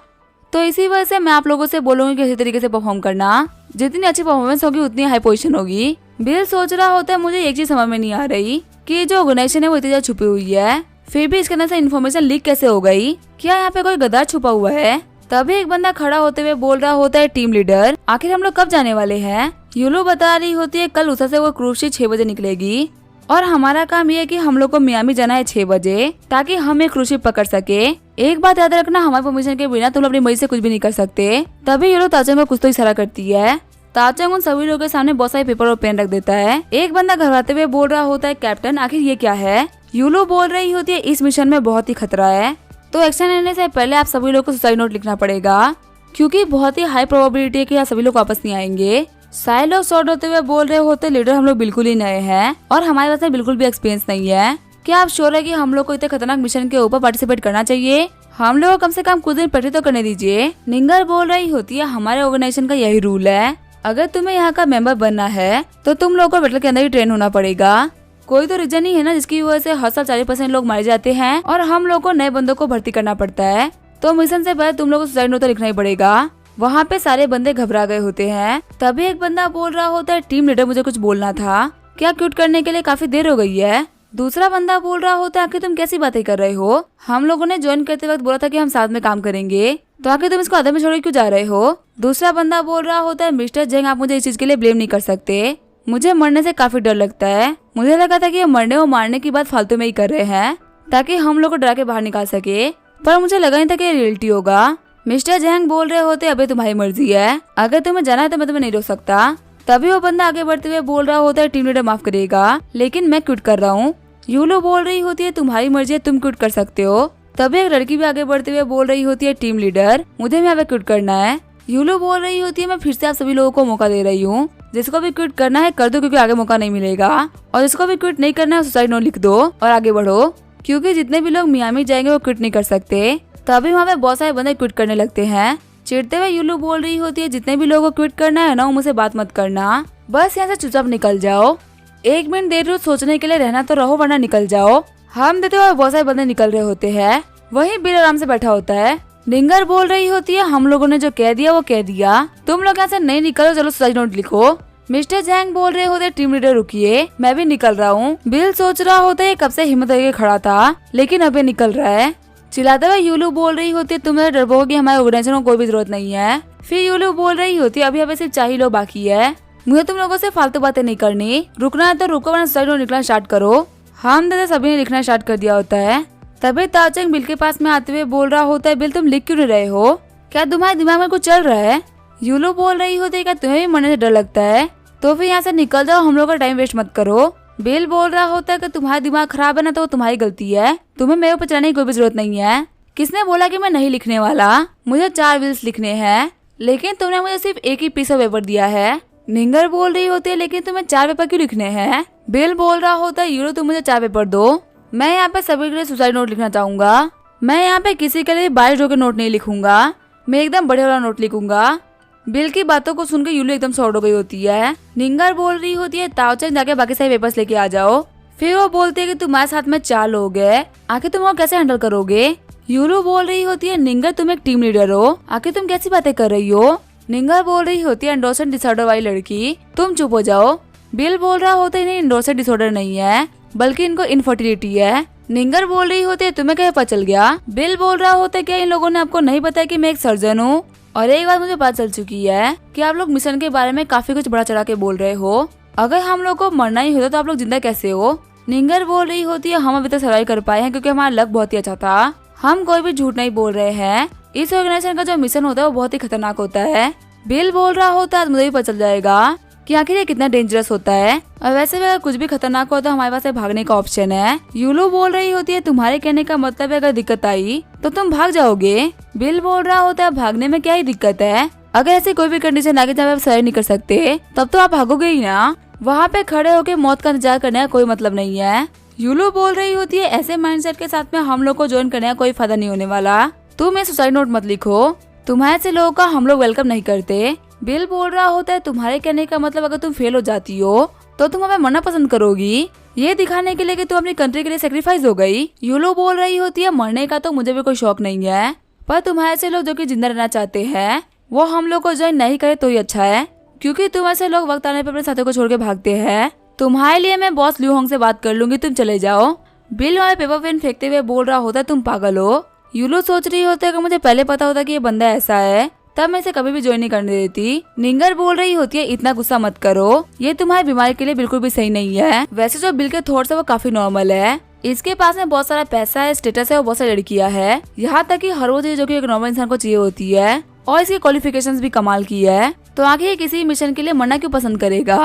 तो इसी वजह से मैं आप लोगों से बोलूंगी कि इसी तरीके से परफॉर्म करना। जितनी अच्छी परफॉर्मेंस होगी उतनी हाई पोजीशन होगी। बिल सोच रहा होता है मुझे एक चीज समझ में नहीं आ रही कि जो ऑर्गेनाइजेशन है वो इतनी ज्यादा छुपी हुई है, फिर भी इसके अंदर से इन्फॉर्मेशन लीक कैसे हो गई। क्या यहाँ पे कोई गद्दार छुपा हुआ है? तभी एक बंदा खड़ा होते हुए बोल रहा होता है, टीम लीडर आखिर हम लोग कब जाने वाले हैं? यूलो बता रही होती है कल उषा से वो क्रूज शिप 6 बजे निकलेगी और हमारा काम ये है कि हम लोग को मियामी जाना है 6 बजे ताकि हम एक क्रूज शिप पकड़ सके। एक बात याद रखना, हमारे परमिशन के बिना तुम अपनी मर्जी से कुछ भी नहीं कर सकते। तभी यूलो ताचंग को कुछ तो इशारा करती है। ताचंग उन सभी लोगों के सामने बहुत सारे पेपर और पेन रख देता है। एक बंदा घबराते हुए बोल रहा होता है, कैप्टन आखिर ये क्या है? यूलो बोल रही होती है, इस मिशन में बहुत ही खतरा है, तो एक्शन लेने से पहले आप सभी लोग को सुसाइड नोट लिखना पड़ेगा क्योंकि बहुत ही हाई प्रोबेबिलिटी है कि आप सभी लोग वापस नहीं आएंगे। सारे लोग शॉर्ट होते हुए बोल रहे होते, लीडर हम लोग बिल्कुल ही नए हैं और हमारे पास में बिल्कुल भी एक्सपीरियंस नहीं है। क्या आप श्योर है कि हम लोग को इतने खतरनाक मिशन के ऊपर पार्टिसिपेट करना चाहिए? हम लोग कम से कम कुछ दिन प्रैक्टिस तो करने दीजिए। निंगर बोल रही होती है, हमारे ऑर्गेनाइजेशन का यही रूल है, अगर तुम्हें यहाँ का मेंबर बनना है तो तुम लोग को बैटल के अंदर ही ट्रेन होना पड़ेगा। कोई तो रीजन ही है ना जिसकी वजह से हर साल 40% लोग मारे जाते हैं और हम लोग को नए बंदों को भर्ती करना पड़ता है, तो मिशन से पहले तुम लोग को सुसाइड नोट तो लिखना ही पड़ेगा। वहाँ पे सारे बंदे घबरा गए होते हैं। तभी एक बंदा बोल रहा होता है, टीम लीडर मुझे कुछ बोलना था, क्या क्विट करने के लिए काफी देर हो गई है? दूसरा बंदा बोल रहा होता है, आखिर तुम कैसी बातें कर रहे हो? हम लोगों ने ज्वाइन करते वक्त बोला था कि हम साथ में काम करेंगे, तो आखिर तुम इसको आधे में छोड़ क्यों जा रहे हो? दूसरा बंदा बोल रहा होता है, मिस्टर जेंग आप मुझे इस चीज के लिए ब्लेम नहीं कर सकते, मुझे मरने से काफी डर लगता है। मुझे लगा था कि ये मरने और मारने की बात फालतू में ही कर रहे हैं ताकि हम लोग को डरा के बाहर निकाल सके, पर मुझे लगा नहीं था कि ये रियलिटी होगा। मिस्टर जेंग बोल रहे होते, अबे तुम्हारी मर्जी है, अगर तुम्हें जाना है तो मैं तुम्हें नहीं रोक सकता। तभी वो बंदा आगे बढ़ते हुए बोल रहा होता है, टीम लीडर माफ करिएगा लेकिन मैं क्विट कर रहा हूँ। यूलो बोल रही होती है, तुम्हारी मर्जी है, तुम क्विट कर सकते हो। तभी एक लड़की भी आगे बढ़ते हुए बोल रही होती है, टीम लीडर मुझे यहाँ पे क्विट करना है। यूलो बोल रही होती है, मैं फिर से आप सभी लोगों को मौका दे रही हूँ, जिसको भी क्विट करना है कर दो क्योंकि आगे मौका नहीं मिलेगा, और जिसको भी क्विट नहीं करना है सुसाइड नोट लिख दो और आगे बढ़ो क्योंकि जितने भी लोग मियामी जाएंगे वो क्विट नहीं कर सकते। तभी वहाँ पे बहुत सारे बंदे क्विट करने लगते हैं। चिढ़ते हुए यूलो बोल रही होती है, जितने भी लोगों को क्विट करना है ना वो मुझसे बात मत करना, बस यहाँ से चुपचाप निकल जाओ। 1 मिनट देर रोज सोचने के लिए रहना तो रहो वरना निकल जाओ। हम देते हुए बहुत सारे बंदे निकल रहे होते हैं, वहीं बिल आराम से बैठा होता है। निंगर बोल रही होती है, हम लोगों ने जो कह दिया वो कह दिया, तुम लोग यहाँ से नहीं निकलो, चलो सुसाइड नोट लिखो। मिस्टर जैंग बोल रहे होते, टीम लीडर रुकिए मैं भी निकल रहा हूँ। बिल सोच रहा होता है कब से हिम्मत करके खड़ा था लेकिन अभी निकल रहा है। चिल्लाते हुए यूलू बोल रही होती है, तुम मेरे डरपोक की हमारे ऑर्गेनाइजेशन को कोई भी जरूरत नहीं है। फिर यूलू बोल रही होती है, अभी अभी सिर्फ 4 ही लोग बाकी है, मुझे तुम लोगों से फालतू बातें नहीं करनी, रुकना है तो रुको वरना सुसाइड नोट लिखना स्टार्ट करो। हम दादा सभी ने लिखना स्टार्ट कर दिया होता है। तभी ताचंग बिल के पास में आते हुए बोल रहा होता है, बिल तुम लिख क्यों नहीं रहे हो, क्या तुम्हारे दिमाग में कुछ चल रहा है? यूलू बोल रही होती है, क्या तुम्हें भी मरने से डर लगता है? तो फिर यहाँ से निकल जाओ, हम लोग का टाइम वेस्ट मत करो। बिल बोल रहा होता है कि तुम्हारा दिमाग खराब है ना तो तुम्हारी गलती है, तुम्हें मेरे ऊपर चलाने की कोई भी जरूरत नहीं है। किसने बोला कि मैं नहीं लिखने वाला, मुझे 4 व्हील्स लिखने हैं लेकिन तुमने मुझे सिर्फ एक ही पीस ऑफ पेपर दिया है। निंगर बोल रही होती है, लेकिन तुम्हें 4 पेपर क्यों लिखने हैं? बिल बोल रहा होता है, यूरो तुम मुझे 4 पेपर दो, मैं यहाँ पे सभी के लिए सुसाइड नोट लिखना चाहूंगा, मैं यहाँ पे किसी के लिए 22 रो के नोट नहीं लिखूंगा, मैं एकदम बड़े वाला नोट लिखूंगा। बिल की बातों को सुनकर यूलो एकदम शॉर्ट हो गई होती है। निंगर बोल रही होती है, ताओचंग जाके बाकी सारे पेपर्स लेके आ जाओ। फिर वो बोलती है कि तुम्हारे साथ में 4 लोग हैं, आखिर तुम वो कैसे हैंडल करोगे? यूलो बोल रही होती है, निंगर तुम एक टीम लीडर हो, आखिर तुम कैसी बातें कर रही हो? निंगर बोल रही होती है, एंडोर्सेंट डिसऑर्डर वाली लड़की, तुम चुप हो जाओ। बिल बोल रहा होता है, नहीं एंडोर्सेंट डिसऑर्डर नहीं है बल्कि इनको इनफर्टिलिटी है। निंगर बोल रही होती है, तुम्हें क्या पता चल गया? बिल बोल रहा होता है, क्या इन लोगों ने आपको नहीं बताया कि मैं एक सर्जन हूँ? और एक बात मुझे पता चल चुकी है कि आप लोग मिशन के बारे में काफी कुछ बड़ा चढ़ा के बोल रहे हो, अगर हम लोग को मरना ही होता तो आप लोग जिंदा कैसे हो? निंगर बोल रही होती है, हम अभी तक सर्वाइव कर पाए हैं क्योंकि हमारा लक बहुत ही अच्छा था, हम कोई भी झूठ नहीं बोल रहे हैं, इस ऑर्गेनाइजेशन का जो मिशन होता है वो बहुत ही खतरनाक होता है। बिल बोल रहा होता है, मुझे भी पता चल जाएगा कि आखिर ये कितना डेंजरस होता है, और वैसे भी अगर कुछ भी खतरनाक हो तो हमारे पास भागने का ऑप्शन है। यूलो बोल रही होती है, तुम्हारे कहने का मतलब है अगर दिक्कत आई तो तुम भाग जाओगे। बिल बोल रहा होता है, भागने में क्या ही दिक्कत है, अगर ऐसी कोई भी कंडीशन आगे जब आप सर्वाइव नहीं कर सकते तब तो आप भागोगे ही ना, वहाँ पे खड़े होकर मौत का इंतजार करने का कोई मतलब नहीं है। यूलो बोल रही होती है, ऐसे माइंडसेट के साथ में हम लोग को ज्वाइन करने का कोई फायदा नहीं होने वाला, तुम ये सुसाइड नोट मत लिखो, तुम्हारे से लोगों का हम लोग वेलकम नहीं करते। बिल बोल रहा होता है, तुम्हारे कहने का मतलब अगर तुम फेल हो जाती हो तो तुम हमें मरना पसंद करोगी, ये दिखाने के लिए कि तुम अपनी कंट्री के लिए सेक्रीफाइस हो गई। यूलो बोल रही होती है, मरने का तो मुझे भी कोई शौक नहीं है, पर तुम्हारे से लोग जो कि जिंदा रहना चाहते हैं वो हम लोग को ज्वाइन नहीं करे तो ही अच्छा है, क्योंकि तुम ऐसे लोग वक्त आने पर अपने साथियों को छोड़ के भागते हैं। तुम्हारे लिए मैं बॉस ल्यू होंग से बात कर लूंगी, तुम चले जाओ। बिल वाले पेपर पेन फेंकते हुए बोल रहा होता है, तुम पागल हो, यूलो सोच रही होती है कि मुझे पहले पता होता कि ये बंदा ऐसा है तब मैं इसे कभी भी ज्वाइन नहीं करने देती। निंगर बोल रही होती है इतना गुस्सा मत करो, ये तुम्हारी बीमारी के लिए बिल्कुल भी सही नहीं है। वैसे जो बिल के थॉट्स है वो काफी नॉर्मल है, इसके पास में बहुत सारा पैसा है, स्टेटस है और बहुत सारी लड़कियां है, यहाँ तक कि हर वो चीज जो कि एक नॉर्मल इंसान को चाहिए होती है और इसकी क्वालिफिकेशंस भी कमाल की है, तो आखिर ये किसी मिशन के लिए मरना क्यों पसंद करेगा।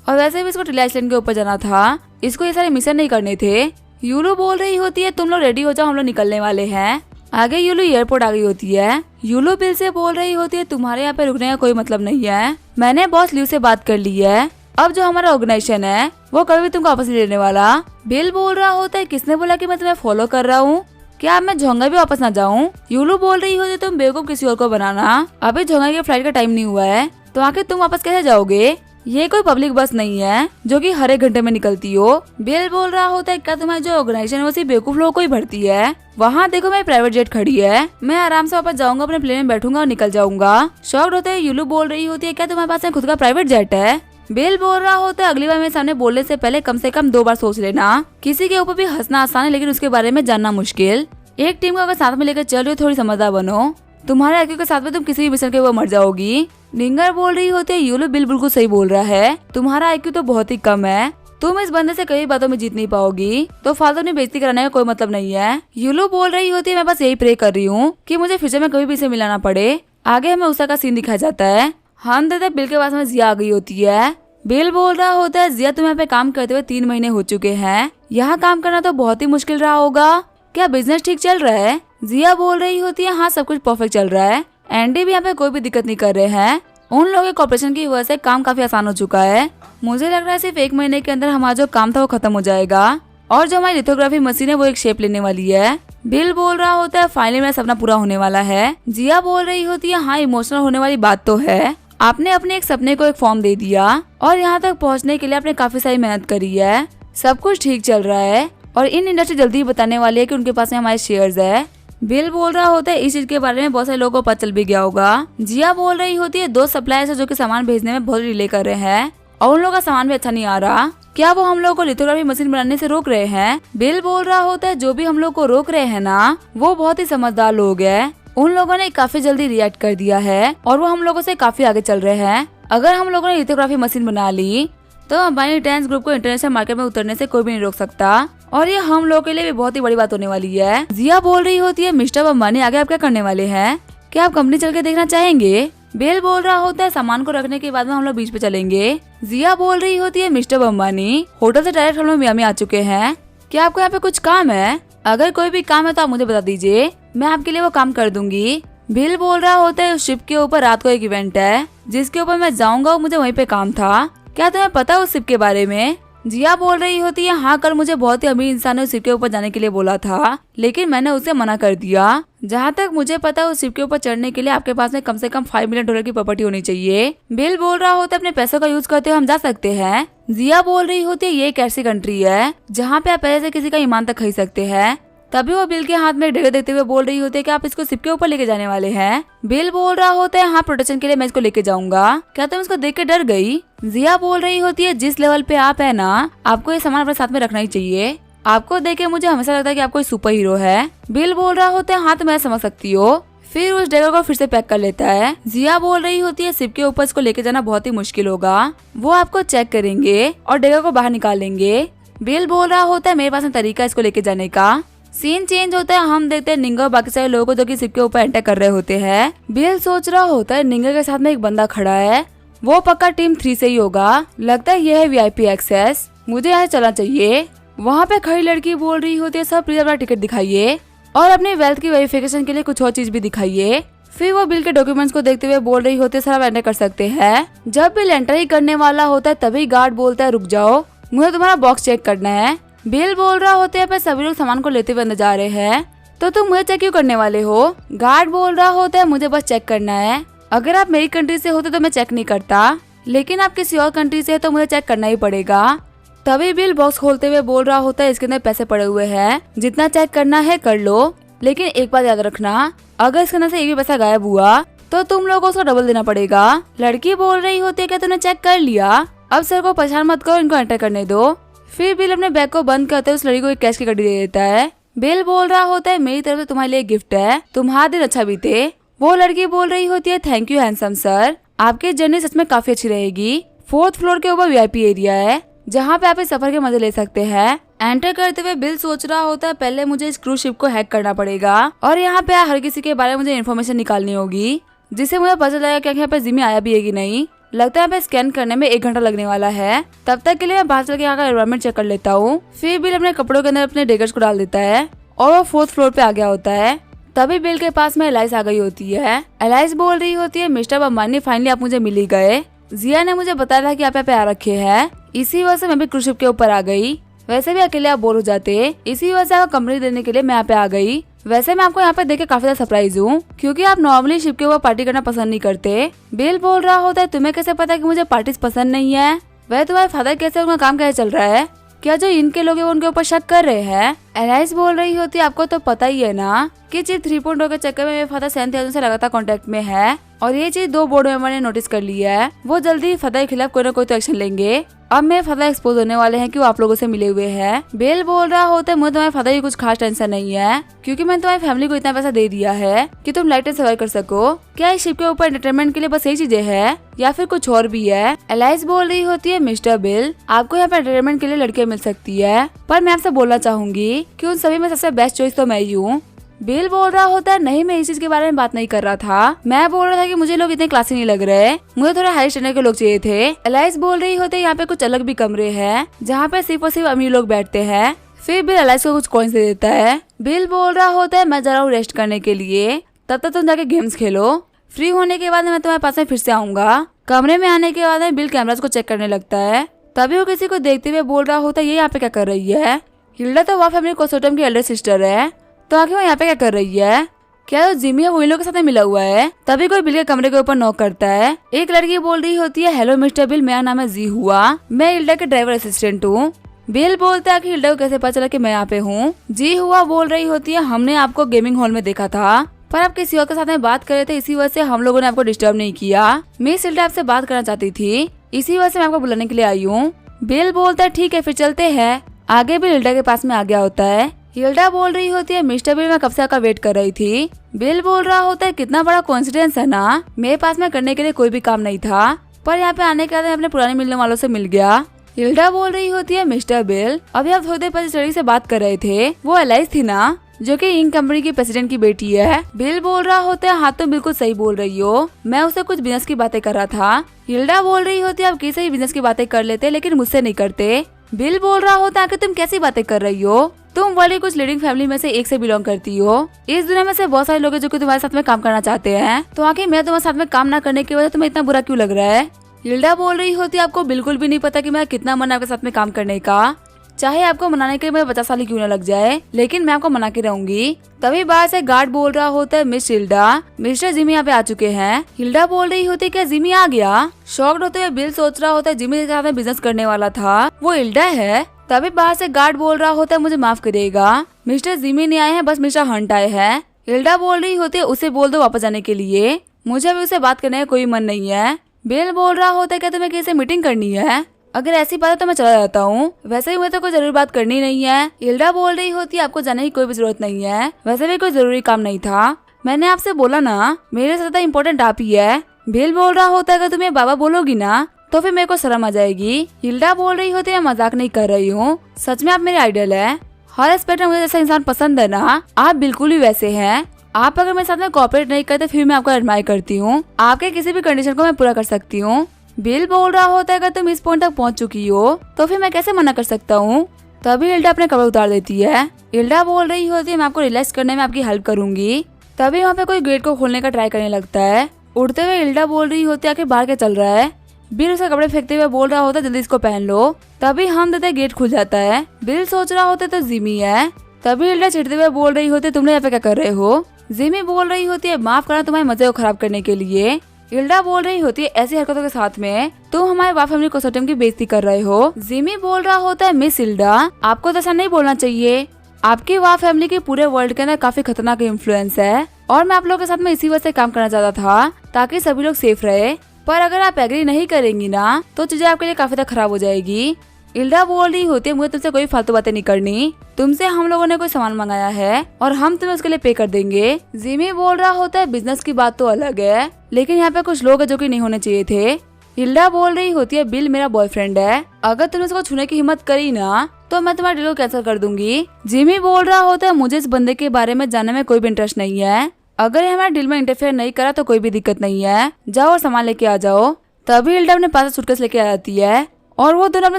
और वैसे भी इसको टिला आइलैंड के ऊपर जाना था, इसको ये सारे मिशन नहीं करने थे। यूलो बोल रही होती है तुम लोग रेडी हो जाओ, हम लोग निकलने वाले हैं। आगे यूलो एयरपोर्ट आ गई होती है। यूलो बिल से बोल रही होती है तुम्हारे यहाँ पे रुकने का कोई मतलब नहीं है, मैंने बॉस ल्यू से बात कर ली है, अब जो हमारा ऑर्गेनाइजेशन है वो कभी भी तुमको वापस नहीं लेने वाला। बिल बोल रहा होता है किसने बोला कि मैं तुम्हें फॉलो कर रहा हूँ, क्या अब मैं झोंगा भी वापस ना जाऊँ। यूलो बोल रही होती है तुम बेवकूफ किसी और को बनाना, अभी झोंगा के फ्लाइट का टाइम नहीं हुआ है, तो आखिर तुम वापस कैसे जाओगे, ये कोई पब्लिक बस नहीं है जो कि हर एक घंटे में निकलती हो। बिल बोल रहा होता है क्या तुम्हारी जो ऑर्गेनाइजेशन है वो सिर्फ बेवकूफ लोगों को ही भरती है, वहाँ देखो मेरी प्राइवेट जेट खड़ी है, मैं आराम से वापस जाऊंगा, अपने प्लेन में बैठूंगा और निकल जाऊंगा। शॉक्ड होते है यूलो बोल रही होती है क्या तुम्हारे पास खुद का प्राइवेट जेट है। बिल बोल रहा होता है अगली बार मेरे सामने बोलने से पहले कम से कम 2 बार सोच लेना, किसी के ऊपर भी हंसना आसान है लेकिन उसके बारे में जानना मुश्किल। एक टीम को अगर साथ में लेकर चल रही हो थोड़ी समझदार बनो, तुम्हारे आईक्यू के साथ में तुम किसी भी मिशन के ऊपर मर जाओगी। निंगर बोल रही होती है यूलो बिल बिल्कुल सही बोल रहा है, तुम्हारा आईक्यू तो बहुत ही कम है, तुम इस बंदे से कई बातों में जीत नहीं पाओगी, तो फालतू में बेइज्जती कराने का कोई मतलब नहीं है। यूलो बोल रही होती है मैं बस यही प्रे कर रही हूँ कि मुझे फ्यूचर में कभी भी इसे मिलाना पड़े। आगे हमें उषा का सीन दिखाया जाता है, हम देते बिल के पास में जिया आ गई होती है। बिल बोल रहा होता है जिया तुम यहाँ पे काम करते हुए 3 महीने हो चुके हैं, यहाँ काम करना तो बहुत ही मुश्किल रहा होगा, क्या बिजनेस ठीक चल रहा है। जिया बोल रही होती है हाँ सब कुछ परफेक्ट चल रहा है, एंडी भी यहाँ पे कोई भी दिक्कत नहीं कर रहे हैं, उन लोगों के कॉर्पोरेशन की वजह से काम काफी आसान हो चुका है, मुझे लग रहा है सिर्फ 1 महीने के अंदर हमारा जो काम था वो खत्म हो जाएगा और जो हमारी लिथोग्राफी मशीन है वो एक शेप लेने वाली है। बिल बोल रहा होता है फाइनली मेरा सपना पूरा होने वाला है। जिया बोल रही होती है हाँ इमोशनल होने वाली बात तो है, आपने अपने एक सपने को एक फॉर्म दे दिया और यहाँ तक पहुँचने के लिए आपने काफी सारी मेहनत करी है, सब कुछ ठीक चल रहा है और इन इंडस्ट्री जल्दी ही बताने वाली है कि उनके पास में हमारे शेयर्स है। बिल बोल रहा होता है इस चीज के बारे में बहुत सारे लोगों को पता चल भी गया होगा। जिया बोल रही होती है 2 सप्लायर्स है जो कि सामान भेजने में बहुत डिले कर रहे हैं और उन लोगों का सामान भी अच्छा नहीं आ रहा, क्या वो हम लोग को लिथोग्राफी मशीन बनाने से रोक रहे हैं। बिल बोल रहा होता है जो भी हम लोग को रोक रहे हैं ना वो बहुत ही समझदार लोग हैं, उन लोगों ने काफी जल्दी रिएक्ट कर दिया है और वो हम लोगों से काफी आगे चल रहे हैं। अगर हम लोगों ने लिथोग्राफी मशीन बना ली तो हमारी डांस ग्रुप को इंटरनेशनल मार्केट में उतरने से कोई भी नहीं रोक सकता और ये हम लोगों के लिए भी बहुत ही बड़ी बात होने वाली है। जिया बोल रही होती है मिस्टर अंबानी आगे आप क्या करने वाले हैं, क्या आप कंपनी चल के देखना चाहेंगे। बिल बोल रहा होता है सामान को रखने के बाद में हम लोग बीच पे चलेंगे। जिया बोल रही होती है मिस्टर अंबानी होटल से डायरेक्ट हम लोग मियामी आ चुके हैं, क्या आपको यहाँ पे कुछ काम है, अगर कोई भी काम है तो आप मुझे बता दीजिए, मैं आपके लिए वो काम कर दूंगी। बिल बोल रहा होता है उस शिप के ऊपर रात को एक इवेंट है जिसके ऊपर मैं जाऊंगा और मुझे वहीं पे काम था, क्या तुम्हें पता है उस शिप के बारे में। जिया बोल रही होती है हाँ कल मुझे बहुत ही अमीर इंसान ने उस शिप के ऊपर जाने के लिए बोला था लेकिन मैंने उसे मना कर दिया, जहाँ तक मुझे पता है उस शिप के ऊपर चढ़ने के लिए आपके पास में कम से कम $5 मिलियन की प्रॉपर्टी होनी चाहिए। बिल बोल रहा होता है अपने पैसों का यूज करते हुए हम जा सकते हैं। जिया बोल रही होती है ये एक ऐसी कंट्री है जहाँ पे आप पैसे से किसी का ईमान तक खरीद सकते हैं। तभी वो बिल के हाथ में डगर देते हुए बोल रही होती है कि आप इसको शिप के ऊपर लेके जाने वाले हैं। बिल बोल रहा होता है हाँ प्रोटेक्शन के लिए मैं इसको लेके जाऊंगा, क्या तुम इसको देख के डर गई। जिया बोल रही होती है जिस लेवल पे आप है ना आपको ये सामान अपने साथ में रखना ही चाहिए, आपको देख के मुझे हमेशा लगता है कि आप कोई सुपर हीरो है। बिल बोल रहा होता है हाँ तो मैं समझ सकती हूँ, फिर उस डगर को फिर से पैक कर लेता है। जिया बोल रही होती है शिप के ऊपर इसको लेके जाना बहुत ही मुश्किल होगा, वो आपको चेक करेंगे और डगर को बाहर निकालेंगे। बिल बोल रहा होता है मेरे पास में तरीका इसको लेके जाने का। सीन चेंज होता है, हम देखते हैं निंगर और बाकी सारे लोगों को जो कि शिप के ऊपर एंटर कर रहे होते हैं। बिल सोच रहा होता है निंगर के साथ में एक बंदा खड़ा है, वो पक्का टीम 3 से ही होगा, लगता है ये है VIP एक्सेस, मुझे यहाँ चलना चाहिए। वहाँ पे खड़ी लड़की बोल रही होती है सब प्लीज अपना टिकट दिखाइए और अपनी वेल्थ की वेरिफिकेशन के लिए कुछ और चीज भी दिखाइए। फिर वो बिल के डॉक्यूमेंट्स को देखते हुए बोल रही होती है सर आप एंटर कर सकते हैं। जब बिल एंटर ही करने वाला होता है तभी गार्ड बोलता है रुक जाओ मुझे तुम्हारा बॉक्स चेक करना है। बिल बोल रहा होता है पर सभी लोग सामान को लेते हुए अंदर जा रहे हैं, तो तुम मुझे चेक क्यों करने वाले हो। गार्ड बोल रहा होता है मुझे बस चेक करना है, अगर आप मेरी कंट्री से होते तो मैं चेक नहीं करता, लेकिन आप किसी और कंट्री से तो मुझे चेक करना ही पड़ेगा। तभी बिल बॉक्स खोलते हुए बोल रहा होता है इसके अंदर पैसे पड़े हुए हैं, जितना चेक करना है कर लो, लेकिन एक बात याद रखना अगर इसके अंदर से एक भी पैसा गायब हुआ तो तुम लोगों को उसको डबल देना पड़ेगा। लड़की बोल रही होती है क्या तुमने चेक कर लिया, अब सर को परेशान मत करो, इनको एंटर करने दो। फिर बिल अपने बैग को बंद करते हुए उस लड़की को एक कैश की कड़ी दे देता है। बिल बोल रहा होता है मेरी तरफ से तुम्हारे लिए गिफ्ट है, तुम्हारा दिन अच्छा बीते। वो लड़की बोल रही होती है थैंक यू हैंडसम सर, आपकी जर्नी सच में काफी अच्छी रहेगी। 4th फ्लोर के ऊपर VIP एरिया है जहाँ पे आप इस सफर के मजे ले सकते हैं। एंटर करते हुए बिल सोच रहा होता है पहले मुझे इस क्रूज शिप को हैक करना पड़ेगा और यहाँ पे हर किसी के बारे में मुझे इन्फॉर्मेशन निकालनी होगी, जिससे मुझे पता चलेगा कि यहाँ पे जिमी आया भी है कि नहीं। लगता है यहाँ पे स्कैन करने में 1 घंटा लगने वाला है। तब तक के लिए मैं बाहर चल के यहाँ का एनवायरनमेंट चेक कर लेता हूँ। फिर बिल अपने कपड़ों के अंदर अपने डेगर्स को डाल देता है और वो 4th फ्लोर पे आ गया होता है। तभी बिल के पास में एलाइस आ गई होती है। एलाइस बोल रही होती है मिस्टर बम्बानी फाइनली आप मुझे मिल ही गए। जिया ने मुझे बताया था कि आप यहाँ पे आ रखे हैं, इसी वजह से मैं भी क्रूज शिप के ऊपर आ गई। वैसे भी अकेले आप बोर हो जाते, इसी वजह से आपको कंपनी देने के लिए मैं यहाँ पे आ गई। वैसे मैं आपको यहाँ पे देख के काफी ज्यादा सरप्राइज हूँ क्योंकि आप नॉर्मली शिप के ऊपर पार्टी करना पसंद नहीं करते। बिल बोल रहा होता है तुम्हें कैसे पता कि मुझे पार्टीज पसंद नहीं है? वह तुम्हारे फादर कैसे, उनका काम कैसे चल रहा है? क्या जो इनके लोग हैं वो उनके ऊपर शक कर रहे हैं? एलाइस बोल रही होती है आपको तो पता ही है ना कि चीज 3.0 के चक्कर में मेरे फादर सैन से लगातार कांटेक्ट में है और ये चीज 2 बोर्ड मेंबर ने नोटिस कर ली है। वो जल्दी ही फादर के खिलाफ कोई ना कोई तो एक्शन लेंगे। अब मेरे फादर एक्सपोज होने वाले हैं कि वो आप लोगों से मिले हुए हैं। बेल बोल रहा होता है मुझे तुम्हारे फादर की कुछ खास टेंशन नहीं है क्योंकि मैंने तुम्हारी फैमिली को इतना पैसा दे दिया है कि तुम लाइट सर्वाइव कर सको। क्या इस शिप के ऊपर एंटरटेनमेंट के लिए बस यही चीजें हैं या फिर कुछ और भी है? एलाइस बोल रही होती है मिस्टर बिल आपको यहाँ पे एंटरटेनमेंट के लिए लड़कियां मिल सकती है, पर मैं आपसे बोलना चाहूंगी कि उन सभी में सबसे बेस्ट चॉइस तो मैं ही हूँ। बिल बोल रहा होता है नहीं मैं इस चीज के बारे में बात नहीं कर रहा था, मैं बोल रहा था कि मुझे लोग इतने क्लासी नहीं लग रहे, मुझे थोड़े हाई स्टैंडर्ड के लोग चाहिए थे। एलाइस बोल रही होते यहाँ पे कुछ अलग भी कमरे हैं जहाँ पे सिर्फ और सिर्फ अमीर लोग बैठते हैं। फिर बिल एलाइस को कुछ कॉइन्स दे देता है। बिल बोल रहा होता है मैं जा रहा हूँ रेस्ट करने के लिए, तब तक तुम जाके गेम्स खेलो, फ्री होने के बाद मैं तुम्हारे पास में फिर से आऊंगा। कमरे में आने के बाद बिल कैमरास को चेक करने लगता है। तभी वो किसी को देखते हुए बोल रहा होता है ये यहाँ पे क्या कर रही है? हिल्डा तो वह फैमिली कोसोटम की एल्डर सिस्टर है, तो आखिर वो यहाँ पे क्या कर रही है? क्या तो जिमी है वही लोग के साथ मिला हुआ है? तभी कोई बिल के कमरे के ऊपर नॉक करता है। एक लड़की बोल रही होती है हेलो मिस्टर बिल, मेरा नाम है जी हुआ, मैं हिल्डा के ड्राइवर असिस्टेंट हूँ। बिल बोलता है कि हिल्डा को कैसे पता चला कि मैं यहाँ पे हूँ? जी हुआ बोल रही होती है हमने आपको गेमिंग हॉल में देखा था पर आप किसी और के साथ में बात कर रहे थे, इसी वजह से हम लोगों ने आपको डिस्टर्ब नहीं किया। मिस हिल्डा आपसे बात करना चाहती थी, इसी वजह से मैं आपको बुलाने के लिए आई हूँ। बिल बोलता है ठीक है फिर चलते हैं। आगे बिल हिल्डा के पास में आ गया होता है। हिल्डा बोल रही होती है मिस्टर बिल मैं कब से आपका वेट कर रही थी। बिल बोल रहा होता है कितना बड़ा कोइंसिडेंस है ना, मेरे पास में करने के लिए कोई भी काम नहीं था पर यहाँ पे आने के बाद अपने पुराने मिलने वालों से मिल गया। हिल्डा बोल रही होती है मिस्टर बिल अभी आप थोड़ी देर पहले लड़की से बात कर रहे थे, वो एलाइस थी ना जो कि इंक कंपनी की प्रेसिडेंट की बेटी है। बिल बोल रहा होता है हाँ तुम बिल्कुल सही बोल रही हो, मैं उससे कुछ बिजनेस की बातें कर रहा था। हिल्डा बोल रही होती है आप किसी बिजनेस की बातें कर लेते लेकिन मुझसे नहीं करते। बिल बोल रहा होता है कि तुम कैसी बातें कर रही हो, तुम वाली कुछ लीडिंग फैमिली में से एक से बिलोंग करती हो। इस दुनिया में से बहुत सारे लोग हैं जो कि तुम्हारे साथ में काम करना चाहते हैं, तो आखिर मैं तुम्हारे साथ में काम ना करने की वजह तुम्हें इतना बुरा क्यों लग रहा है? हिल्डा बोल रही होती है आपको बिल्कुल भी नहीं पता कि मैं कितना मन आपके साथ में काम करने का, चाहे आपको मनाने के लिए मेरे 50 साल ही क्यों न लग जाए, लेकिन मैं आपको मना के रहूंगी। तभी बाहर से गार्ड बोल रहा होता है मिस हिल्डा मिस्टर जिमी यहाँ पे आ चुके हैं। हिल्डा बोल रही होती है क्या जिमी आ गया? शॉक्ड होते हुए बिल सोच रहा होता है जिमी के साथ में बिजनेस करने वाला था वो हिल्डा है। तभी बाहर से गार्ड बोल रहा होता है मुझे माफ करिएगा मिस्टर जिमी नहीं आए हैं, बस मिस्टर हंट आए हैं। हिल्डा बोल रही होती है उसे बोल दो वापस जाने के लिए, मुझे अभी उसे बात करने का कोई मन नहीं है। बिल बोल रहा होता है क्या तुम्हें किसी से मीटिंग करनी है? अगर ऐसी बात है तो मैं चला जाता हूँ, वैसे ही मुझे तो कोई जरूरी बात करनी नहीं है। हिल्डा बोल रही होती है आपको जाने की कोई भी जरूरत नहीं है, वैसे भी कोई जरूरी काम नहीं था, मैंने आपसे बोला ना मेरे से ज्यादा इम्पोर्टेंट आप ही है। बिल बोल रहा होता है अगर तुम्हें बाबा बोलोगी ना तो फिर मेरे को शर्म आ जाएगी। हिल्डा बोल रही होती है मैं मजाक नहीं कर रही हूँ, सच में आप मेरे आइडल है, हर एस्पेक्ट में मुझे जैसा इंसान पसंद है ना आप बिल्कुल ही वैसे हैं। आप अगर मेरे साथ में कोऑपरेट नहीं करते फिर मैं आपको एडमायर करती हूँ, आपके किसी भी कंडीशन को मैं पूरा कर सकती हूँ। बिल बोल रहा होता है अगर तुम इस पॉइंट तक पहुँच चुकी हो तो फिर मैं कैसे मना कर सकता हूँ। तभी हिल्डा अपने कपड़े उतार देती है। हिल्डा बोल रही होती है मैं आपको रिलैक्स करने में आपकी हेल्प करूंगी। तभी वहाँ पे कोई गेट को खोलने का ट्राई करने लगता है। उड़ते हुए हिल्डा बोल रही होती है आखिर बाहर क्या चल रहा है? बिल उसके कपड़े फेंकते हुए बोल रहा होता है जल्दी इसको पहन लो। तभी हम देते गेट खुल जाता है। बिल सोच रहा होता है तो जिमी है। तभी हिल्डा चिढ़ते हुए बोल रही होती है तुमने यहाँ पे क्या कर रहे हो? जिमी बोल रही होती है माफ करना तुम्हारे मजे को खराब करने के लिए। हिल्डा बोल रही होती है ऐसी हरकतों के साथ में तुम हमारे वाह फैमिली कोसोटम की बेइज्जती कर रहे हो। जिमी बोल रहा होता है मिस हिल्डा आपको तो ऐसा नहीं बोलना चाहिए, आपकी वाह फैमिली के पूरे वर्ल्ड के अंदर काफी खतरनाक इन्फ्लुएंस है और मैं आप लोगों के साथ में इसी वजह से काम करना चाहता था ताकि सभी लोग सेफ रहे, पर अगर आप एग्री नहीं करेंगी ना तो चीजें आपके लिए काफी तक खराब हो जाएगी। इल्डा बोल रही होती है मुझे तुमसे कोई फालतू बातें नहीं करनी, तुमसे हम लोगों ने कोई सामान मंगाया है और हम तुम्हें उसके लिए पे कर देंगे। जिमी बोल रहा होता है बिजनेस की बात तो अलग है, लेकिन यहाँ पे कुछ लोग हैं जो कि नहीं होने चाहिए थे। इल्डा बोल रही होती है बिल मेरा बॉयफ्रेंड है, अगर तुमने उसको छूने की हिम्मत करी ना तो मैं तुम्हारा डील को कैंसिल कर दूंगी। जिमी बोल रहा होता है मुझे इस बंदे के बारे में जानने में कोई भी इंटरेस्ट नहीं है, अगर ये हमारे डील में इंटरफेयर नहीं करा तो कोई भी दिक्कत नहीं है, जाओ और सामान लेके आ जाओ। तभी इल्डा अपने पास सूटकेस लेके आ जाती है और वो दोनों अपने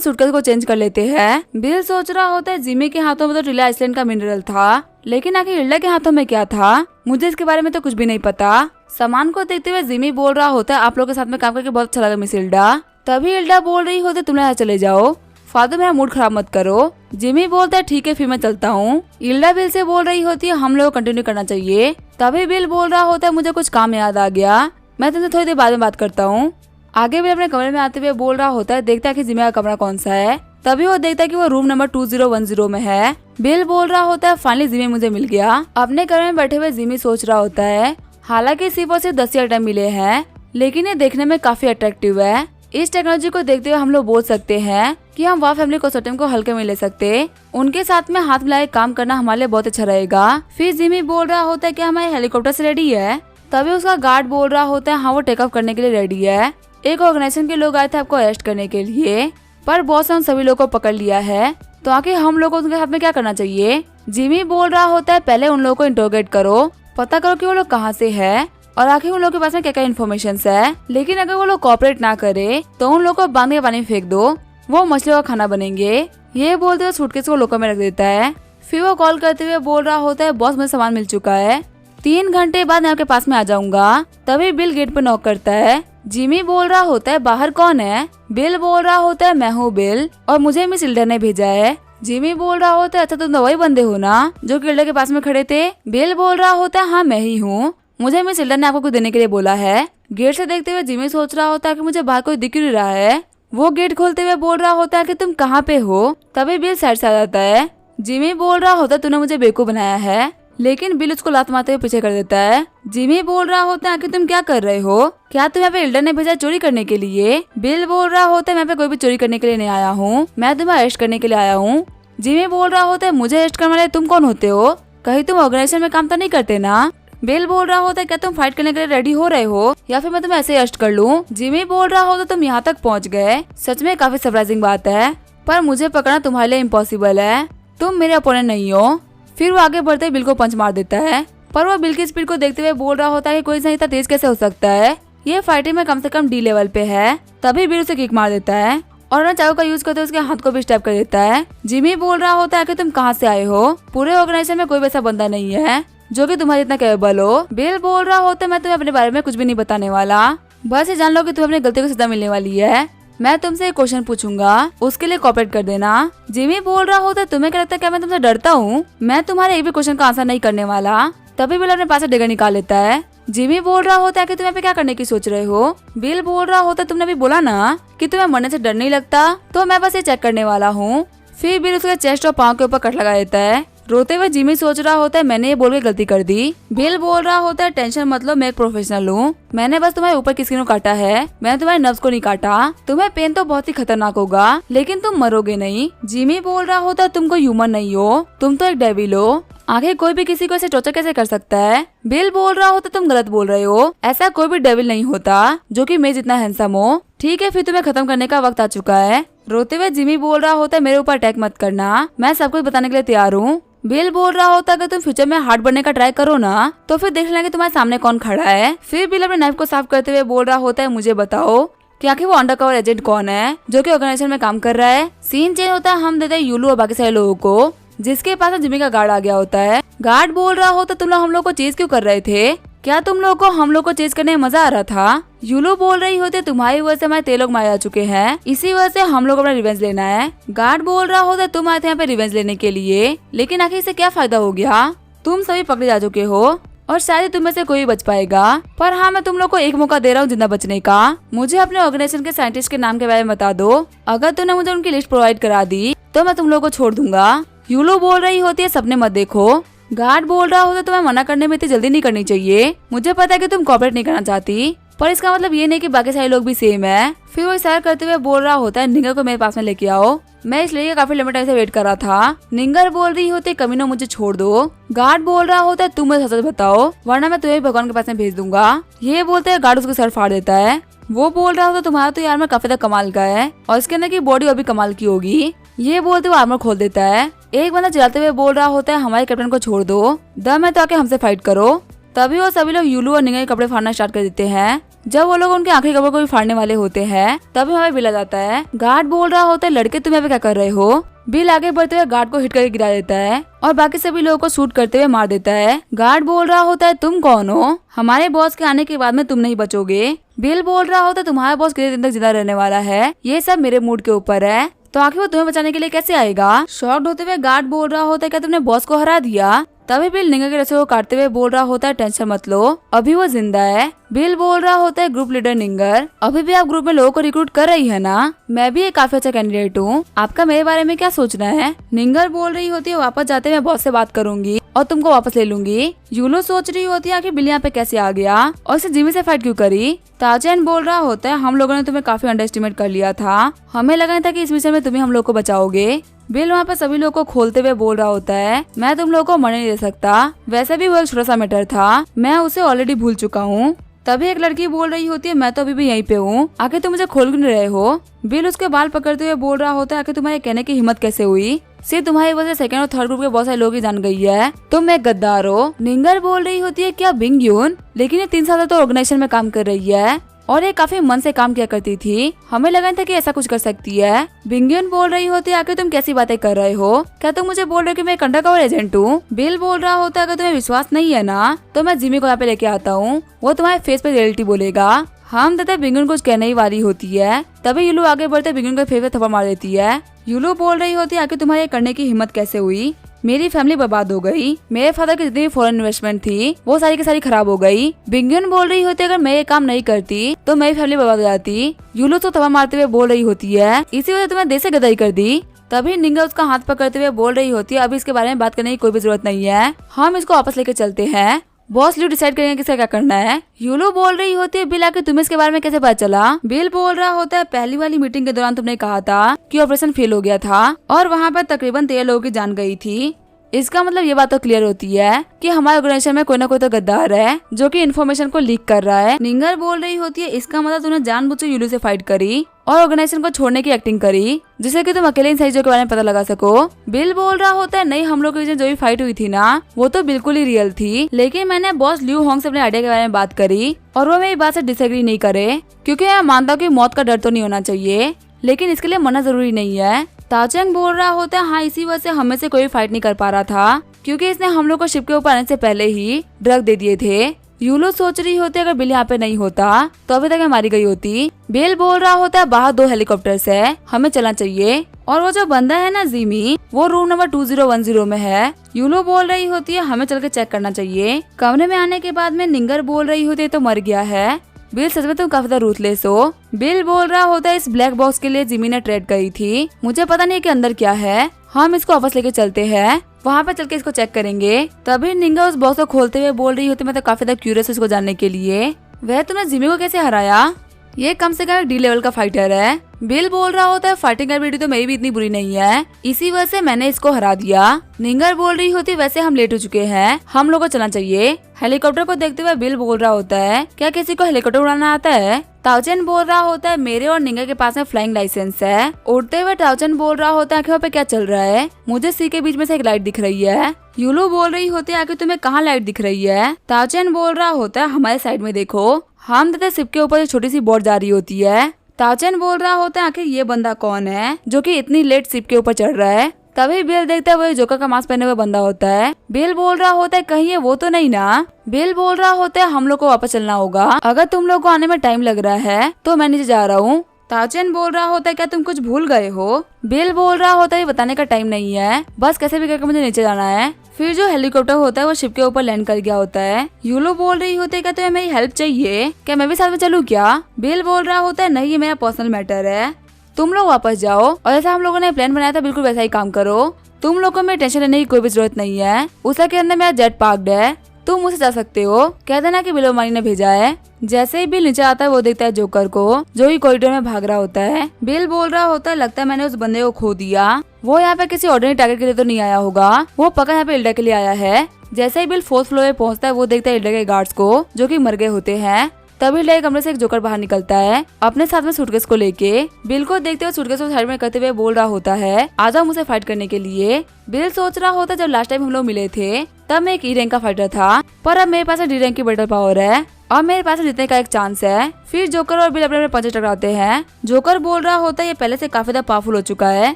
सूटकेस को चेंज कर लेते हैं। बिल सोच रहा होता है जिमी के हाथों में तो टीला आइसलैंड का मिनरल था, लेकिन आखिर इल्डा के हाथों में क्या था, मुझे इसके बारे में तो कुछ भी नहीं पता। सामान को देखते हुए जिमी बोल रहा होता है आप लोग के साथ में काम करके बहुत अच्छा लगा मिस इल्डा। तभी इल्डा बोल रही होती तुम यहाँ चले जाओ, फालतू मेरा मूड खराब मत करो। जिमी बोलता है ठीक है फिर मैं चलता हूँ। इल्डा बिल से बोल रही होती है हम लोग कंटिन्यू करना चाहिए। तभी बिल बोल रहा होता है मुझे कुछ काम याद आ गया, मैं तुमसे थोड़ी देर बाद में बात करता हूँ। आगे बिल अपने कमरे में आते हुए बोल रहा होता है देखता है कि जिमी का कमरा कौन सा है। तभी वो देखता है कि वो रूम नंबर 2010 में है। बिल बोल रहा होता है फाइनली जिमी मुझे मिल गया। अपने कमरे में बैठे हुए जिमी सोच रहा होता है हालांकि सिर्फ और सिर्फ 10 आइटम मिले हैं, लेकिन ये देखने में काफी अट्रैक्टिव है। इस टेक्नोलॉजी को देखते हुए हम लोग बोल सकते हैं कि हम वाह फैमिली कंसोर्टियम को हल्के में ले सकते, उनके साथ में हाथ मिलाए काम करना हमारे लिए बहुत अच्छा रहेगा। फिर जिमी बोल रहा होता है कि हमारे हेलीकॉप्टर से रेडी है। तभी उसका गार्ड बोल रहा होता है हाँ वो टेक ऑफ करने के लिए रेडी है। एक ऑर्गेनाइजेशन के लोग आए थे आपको अरेस्ट करने के लिए, पर बॉस ने उन सभी लोगों को पकड़ लिया है, तो आखिर हम लोग को उनके हाथ में क्या करना चाहिए। जिमी बोल रहा होता है पहले उन लोगों को इंटरोगेट करो, पता करो कि वो लोग कहाँ से है और आखिर उन लोगों के पास में क्या क्या इन्फॉर्मेशन है। लेकिन अगर वो लोग कोऑपरेट ना करे तो उन लोगों को बांध के पानी में फेंक दो, वो मछलियों का खाना बनेंगे। ये बोलते हुए सूटकेस को लोकर में रख देता है। फिर वो कॉल करते हुए बोल रहा होता है बॉस मुझे सामान मिल चुका है, 3 घंटे बाद मैं आपके पास में आ जाऊंगा। तभी बिल गेट पे नॉक करता है। जिमी बोल रहा होता है बाहर कौन है। बिल बोल रहा होता है मैं हूँ बिल और मुझे मिस इल्डा ने भेजा है। जिमी बोल रहा होता है अच्छा तुम तो वही बंदे हो ना जो कि इल्डा के पास में खड़े थे। बिल बोल रहा होता है हाँ मैं ही हूँ, मुझे मिस इल्डा ने आपको कुछ देने के लिए बोला है। गेट से देखते हुए जिमी सोच रहा होता है कि मुझे बाहर कोई दिख नहीं रहा है। वो गेट खोलते हुए बोल रहा होता है कि तुम कहाँ पे हो। तभी बिल साइड से आ जाता है। जिमी बोल रहा होता है तूने मुझे बेवकूफ बनाया है, लेकिन बिल उसको लात मारते हुए पीछे कर देता है। जिमी बोल रहा होता है कि तुम क्या कर रहे हो, क्या तुम यहाँ पे इल्डा ने भेजा चोरी करने के लिए। बिल बोल रहा होता है मैं पे कोई भी चोरी करने के लिए नहीं आया हूँ, मैं तुम्हें अरेस्ट करने के लिए आया हूँ। जिमी बोल रहा होता है मुझे अरेस्ट करने वाले तुम कौन होते हो, कहीं तुम ऑर्गेनाइजेशन में काम तो नहीं करते ना। बिल बोल रहा होता है क्या तुम फाइट करने के लिए रेडी हो रहे हो या फिर मैं तुम्हें ऐसे ही अरेस्ट कर लूं। जिमी बोल रहा होता तुम यहाँ तक पहुँच गए, सच में काफी सरप्राइजिंग बात है, पर मुझे पकड़ना तुम्हारे लिए इम्पॉसिबल है, तुम मेरे अपोनेंट नहीं हो। फिर वो आगे बढ़ते बिल को पंच मार देता है, पर वो बिल की स्पीड को देखते हुए बोल रहा होता है कि कोई इतना तेज कैसे हो सकता है, ये फाइटिंग में कम से कम डी लेवल पे है। तभी बिल उसे किक मार देता है और ना चाकू का यूज करते हुए उसके हाथ को भी स्टैप कर देता है। जिमी बोल रहा होता है कि तुम कहाँ से आए हो, पूरे ऑर्गेनाइजेशन में कोई वैसा बंदा नहीं है जो कि तुम्हारे इतना कैपेबल हो। बिल बोल रहा होता है मैं तुम्हें अपने बारे में कुछ भी नहीं बताने वाला, बस ये जान लो कि तुम्हें अपनी गलती को सजा मिलने वाली है। मैं तुमसे एक क्वेश्चन पूछूंगा, उसके लिए कोऑपरेट कर देना। जिमी बोल रहा होता है तुम्हें क्या लगता है क्या मैं तुमसे डरता हूँ, मैं तुम्हारे एक भी क्वेश्चन का आंसर नहीं करने वाला। तभी बिल अपने पास से डेगर निकाल लेता है। जिमी बोल रहा होता है कि तुम्हें पे क्या करने की सोच रहे हो। बिल बोल रहा होता है तुमने भी बोला ना कि तुम्हें मरने से डर नहीं लगता, तो मैं बस ये चेक करने वाला हूँ। फिर बिल उसके चेस्ट और पाँव के ऊपर कट लगा देता है। रोते हुए जिमी सोच रहा होता है मैंने ये बोल के गलती कर दी। बिल बोल रहा होता है टेंशन मत लो, मैं एक प्रोफेशनल हूँ, मैंने बस तुम्हारे ऊपर की स्किन को काटा है, मैंने तुम्हारे नर्व्स को नहीं काटा। तुम्हें पेन तो बहुत ही खतरनाक होगा लेकिन तुम मरोगे नहीं। जिमी बोल रहा होता है तुम कोई ह्यूमन नहीं हो, तुम तो एक डेविल हो, आखिर कोई भी किसी को ऐसे टॉर्चर कैसे कर सकता है। बिल बोल रहा होता तुम गलत बोल रहे हो, ऐसा कोई भी डेविल नहीं होता जो कि मैं जितना हैंडसम हो। ठीक है फिर तुम्हें खत्म करने का वक्त आ चुका है। रोते हुए जिमी बोल रहा होता है मेरे ऊपर अटैक मत करना, मैं सब कुछ बताने के लिए तैयार हूँ। बिल बोल रहा होता है कि तुम फ्यूचर में हार्ड बनने का ट्राई करो ना तो फिर देख लेना कि तुम्हारे सामने कौन खड़ा है। फिर बिल अपने नाइफ को साफ करते हुए बोल रहा होता है मुझे बताओ कि आखिर वो अंडरकवर एजेंट कौन है जो कि ऑर्गेनाइजेशन में काम कर रहा है। सीन चेंज होता है, हम देते हैं यूलू और बाकी सारे लोगों को, जिसके पास जिमी का गार्ड आ गया होता है। गार्ड बोल रहा होता तुम लोग हम लोग को चेज क्यों कर रहे थे, क्या तुम लोग को हम लोग को चेज करने में मजा आ रहा था। यूलो बोल रही होते तुम्हारी वजह से हमारे 3 लोग मारे जा चुके हैं, इसी वजह से हम लोग अपना रिवेंज लेना है। गार्ड बोल रहा होता तुम आए थे यहाँ पे रिवेंज लेने के लिए, लेकिन आखिर इससे क्या फायदा हो गया, तुम सभी पकड़े जा चुके हो और शायद तुम में से कोई बच पाएगा। पर हाँ मैं तुम लोग को एक मौका दे रहा हूँ जिंदा बचने का। मुझे अपने ऑर्गेनाइजेशन के साइंटिस्ट के नाम के बारे में बता दो, अगर तुमने मुझे उनकी लिस्ट प्रोवाइड करा दी तो मैं तुम लोग को छोड़ दूंगा। यूलो बोल रही होती है सपने मत देखो। गार्ड बोल रहा होता तुम्हें मना करने में इतनी जल्दी नहीं करनी चाहिए, मुझे पता है कि तुम कोऑपरेट नहीं करना चाहती, पर इसका मतलब ये नहीं कि बाकी सारे लोग भी सेम है। फिर वो इशारा करते हुए बोल रहा होता है निगर को मेरे पास में लेके आओ। मैं इसलिए काफी लंबे टाइम से वेट कर रहा था। निंगर बोल रही होती कमीनो मुझे छोड़ दो। गार्ड बोल रहा होता है तुम मुझे सच बताओ वरना मैं तुम्हें भगवान के पास में भेज दूंगा। ये बोलते हैं गार्ड उसके सर फाड़ देता है। वो बोल रहा होता तुम्हारा तो यार में काफी ज्यादा कमाल का है और इसके अंदर की बॉडी और भी कमाल की होगी। ये बोलते वो आर्मर खोल देता है। एक बंदा चिल्लाते हुए बोल रहा होता है हमारे कैप्टन को छोड़ दो, दम है तो आके हमसे फाइट करो। तभी वो सभी लोग यूलू और निंगा के कपड़े फाड़ना स्टार्ट कर देते हैं। जब वो लोग उनके आखिरी कपड़े को भी फाड़ने वाले होते हैं तभी हमें बिल आ जाता है। गार्ड बोल रहा होता है लड़के तुम यहाँ पे क्या कर रहे हो। बिल आगे बढ़ते हुए गार्ड को हिट करके गिरा देता है और बाकी सभी लोगों को शूट करते हुए मार देता है। गार्ड बोल रहा होता है तुम कौन हो, हमारे बॉस के आने के बाद में तुम नहीं बचोगे। बिल बोल रहा होता है तुम्हारा बॉस कितने दिन तक जिंदा रहने वाला है, ये सब मेरे मूड के ऊपर है, तो आखिर वो तुम्हें बचाने के लिए कैसे आएगा। शॉक्ड होते हुए गार्ड बोल रहा होता है क्या तुमने बॉस को हरा दिया। तभी बिल निंगा के रस्से को काटते हुए बोल रहा होता है टेंशन मत लो अभी वो जिंदा है। बिल बोल रहा होता है ग्रुप लीडर निंगर अभी भी आप ग्रुप में लोगों को रिक्रूट कर रही है ना, मैं भी एक काफी अच्छा कैंडिडेट हूँ, आपका मेरे बारे में क्या सोचना है। निंगर बोल रही होती है वापस जाते मैं बॉस से बात करूंगी और तुमको वापस ले लूंगी। यूलो सोच रही होती है कि बिल यहाँ पे कैसे आ गया और इसे जिमी से फाइट क्यों करी। ताजन बोल रहा होता है हम लोगों ने तुम्हें काफी अंडर एस्टिमेट कर लिया था, हमें लगा था कि इस मिशन में तुम्हें हम लोग को बचाओगे। बिल वहाँ पे सभी लोगों को खोलते हुए बोल रहा होता है मैं तुम लोगों को मरने नहीं दे सकता, वैसे भी वो एक छोटा सा मैटर था, मैं उसे ऑलरेडी भूल चुका हूँ। तभी एक लड़की बोल रही होती है मैं तो अभी भी यहीं पे हूँ, आखिर तुम मुझे खोल क्यों नहीं रहे हो। बिल उसके बाल पकड़ते हुए बोल रहा होता है आखिर तुम्हारे कहने की हिम्मत कैसे हुई, सिर्फ तुम्हारी वजह से सेकंड और थर्ड ग्रुप के बहुत सारे लोग ही जान गई है, तुम एक गद्दार हो। निंगर बोल रही होती है क्या बिंग यून, लेकिन ये 3 साल तो ऑर्गेनाइजेशन में काम कर रही है और ये काफी मन से काम किया करती थी, हमें लगा था कि ऐसा कुछ कर सकती है। बिंगियन बोल रही होती है आखिर तुम कैसी बातें कर रहे हो, क्या तुम मुझे बोल रहे हो कि मैं एक अंडरकवर एजेंट हूँ। बिल बोल रहा होता है अगर तुम्हें विश्वास नहीं है ना तो मैं जिमी को यहाँ पे लेके आता हूँ, वो तुम्हारे फेस पे रियलिटी बोलेगा। हम तथा बिंगन कुछ कहने ही वाली होती है तभी यूलू आगे बढ़ते बिंगन को फेस पे थप्पड़ मार देती है। यूलू बोल रही होती है आखिर तुम्हारे करने की हिम्मत कैसे हुई, मेरी फैमिली बर्बाद हो गई, मेरे फादर की जितनी भी फॉरेन इन्वेस्टमेंट थी वो सारी की सारी खराब हो गई। बिंगन बोल रही होती है अगर मैं ये काम नहीं करती तो मेरी फैमिली बर्बाद हो जाती। यूलू तो थप्पड़ मारते हुए बोल रही होती है इसी वजह तुम्हें देश से गदाई कर दी। तभी निंगा उसका हाथ पकड़ते हुए बोल रही होती है अभी इसके बारे में बात करने की कोई भी जरूरत नहीं है, हम इसको वापस लेके चलते हैं, बॉस लियो डिसाइड करेंगे किसे क्या करना है। यूलो बोल रही होती है बिल आके तुम्हें इसके बारे में कैसे पता चला। बिल बोल रहा होता है पहली वाली मीटिंग के दौरान तुमने कहा था कि ऑपरेशन फेल हो गया था और वहाँ पर तकरीबन 13 लोगों की जान गई थी, इसका मतलब ये बात तो क्लियर होती है कि हमारे ऑर्गेनाइजेशन में कोई ना कोई तो गद्दार है जो कि इन्फॉर्मेशन को लीक कर रहा है। निंगर बोल रही होती है इसका मतलब तूने जानबूझकर यूलू से फाइट करी और ऑर्गेनाइजेशन को छोड़ने की एक्टिंग करी जिससे कि तुम अकेले इन सही चीजों के बारे में पता लगा सको। बिल बोल रहा होता है नहीं हम लोग के बीच में जो भी फाइट हुई थी ना वो तो बिल्कुल ही रियल थी, लेकिन मैंने बॉस लियू होंग से अपने आइडिया के बारे में बात करी और वो मेरी बात से डिसएग्री नहीं करे क्योंकि मैं मानता हूँ कि मौत का डर तो नहीं होना चाहिए लेकिन इसके लिए मरना जरूरी नहीं है। ताचंग बोल रहा होता है हाँ इसी वजह से हमें से कोई फाइट नहीं कर पा रहा था क्योंकि इसने हम लोग को शिप के ऊपर आने से पहले ही ड्रग दे दिए थे। यूलो सोच रही होती अगर बिल यहाँ पे नहीं होता तो अभी तक मैं मारी गई होती। बिल बोल रहा होता है बाहर 2 हेलीकॉप्टर्स है, हमें चलना चाहिए और वो जो बंदा है ना जिमी वो रूम नंबर 2010 में है। यूलो बोल रही होती है हमें चल के चेक करना चाहिए। कमरे में आने के बाद में निंगर बोल रही होती है तो मर गया है। बिल सच में तुम काफी ज्यादा रूथलेस हो। बिल बोल रहा होता है इस ब्लैक बॉक्स के लिए जिमी ने ट्रेड करी थी, मुझे पता नहीं कि अंदर क्या है, हम इसको वापस लेके चलते हैं, वहाँ पे चल के इसको चेक करेंगे। तभी निंगा उस बॉक्स को खोलते हुए बोल रही होती मैं तो काफी ज्यादा क्यूरियस हूँ इसको जानने के लिए, वह तुमने जिमी को कैसे हराया, ये कम से कम एक डी लेवल का फाइटर है। बिल बोल रहा होता है फाइटिंग एबिलिटी तो मेरी भी इतनी बुरी नहीं है, इसी वजह से मैंने इसको हरा दिया। निंगर बोल रही होती वैसे हम लेट हो चुके हैं, हम लोगों को चलना चाहिए। हेलीकॉप्टर को देखते हुए बिल बोल रहा होता है क्या किसी को हेलीकॉप्टर उड़ाना आता है। ताओचेन बोल रहा होता है मेरे और निंगर के पास में फ्लाइंग लाइसेंस है। उड़ते हुए ताओचेन बोल रहा होता है आखिर पे क्या चल रहा है, मुझे सी के बीच में से एक लाइट दिख रही है। यूलो बोल रही होती है आखिर तुम्हें कहाँ लाइट दिख रही है। ताओचेन बोल रहा होता है हमारे साइड में देखो, हम तथा शिप के ऊपर एक छोटी सी बोट जा रही होती है। ताओचेन बोल रहा होता है आखिर ये बंदा कौन है जो कि इतनी लेट शिप के ऊपर चढ़ रहा है। तभी बिल देखता है वो जोकर का मास्क पहने हुए बंदा होता है। बिल बोल रहा होता है कहीं ये वो तो नहीं ना। बिल बोल रहा होता है हम लोग को वापस चलना होगा, अगर तुम लोग को आने में टाइम लग रहा है तो मैं नीचे जा रहा हूँ। ताओचेन बोल रहा होता है क्या तुम कुछ भूल गए हो। बिल बोल रहा होता है बताने का टाइम नहीं है, बस कैसे भी करके मुझे नीचे जाना है। फिर जो हेलीकॉप्टर होता है वो शिप के ऊपर लैंड कर गया होता है। यूलो बोल रही होती है क्या तुम्हें मेरी हेल्प चाहिए, क्या मैं भी साथ में चलूँ क्या। बिल बोल रहा होता है नहीं ये मेरा पर्सनल मैटर है, तुम लोग वापस जाओ और जैसा हम लोगों ने प्लान बनाया था बिल्कुल वैसा ही काम करो, तुम लोगों को मेरी टेंशन लेने की कोई भी जरूरत नहीं है। उसी के अंदर मेरा जेट पार्क्ड है, तुम मुझसे जा सकते हो, कह देना कि बिल मानी ने भेजा है। जैसे ही बिल नीचे आता है वो देखता है जोकर को, जो कि कॉरिडोर में भाग रहा होता है। बिल बोल रहा होता है, लगता है मैंने उस बंदे को खो दिया, वो यहाँ पे किसी ऑर्डिनरी टारगेट के लिए तो नहीं आया होगा, वो पक्का यहाँ पे इल्डा के लिए आया है। जैसे ही बिल 4th फ्लोर पे पहुंचता है वो देखता है इल्डा के गार्ड्स को, जो कि मर गए होते हैं। तभी इल्डा के कमरे से एक जोकर बाहर निकलता है अपने साथ में सूटकेस को लेके। बिल को देखते हुए सूटकेस को साइड में करते हुए बोल रहा होता है, आ जाओ मुझसे फाइट करने के लिए। बिल सोच रहा होता है, जब लास्ट टाइम हम लोग मिले थे तब मैं एक E रैंक का फाइटर था, पर अब मेरे पास D रैंक की बेटर पावर है और मेरे पास जीतने का एक चांस है। फिर जोकर और बिल अपने पंचे टकराते हैं। जोकर बोल रहा होता है ये पहले से काफी ज्यादा पावरफुल हो चुका है।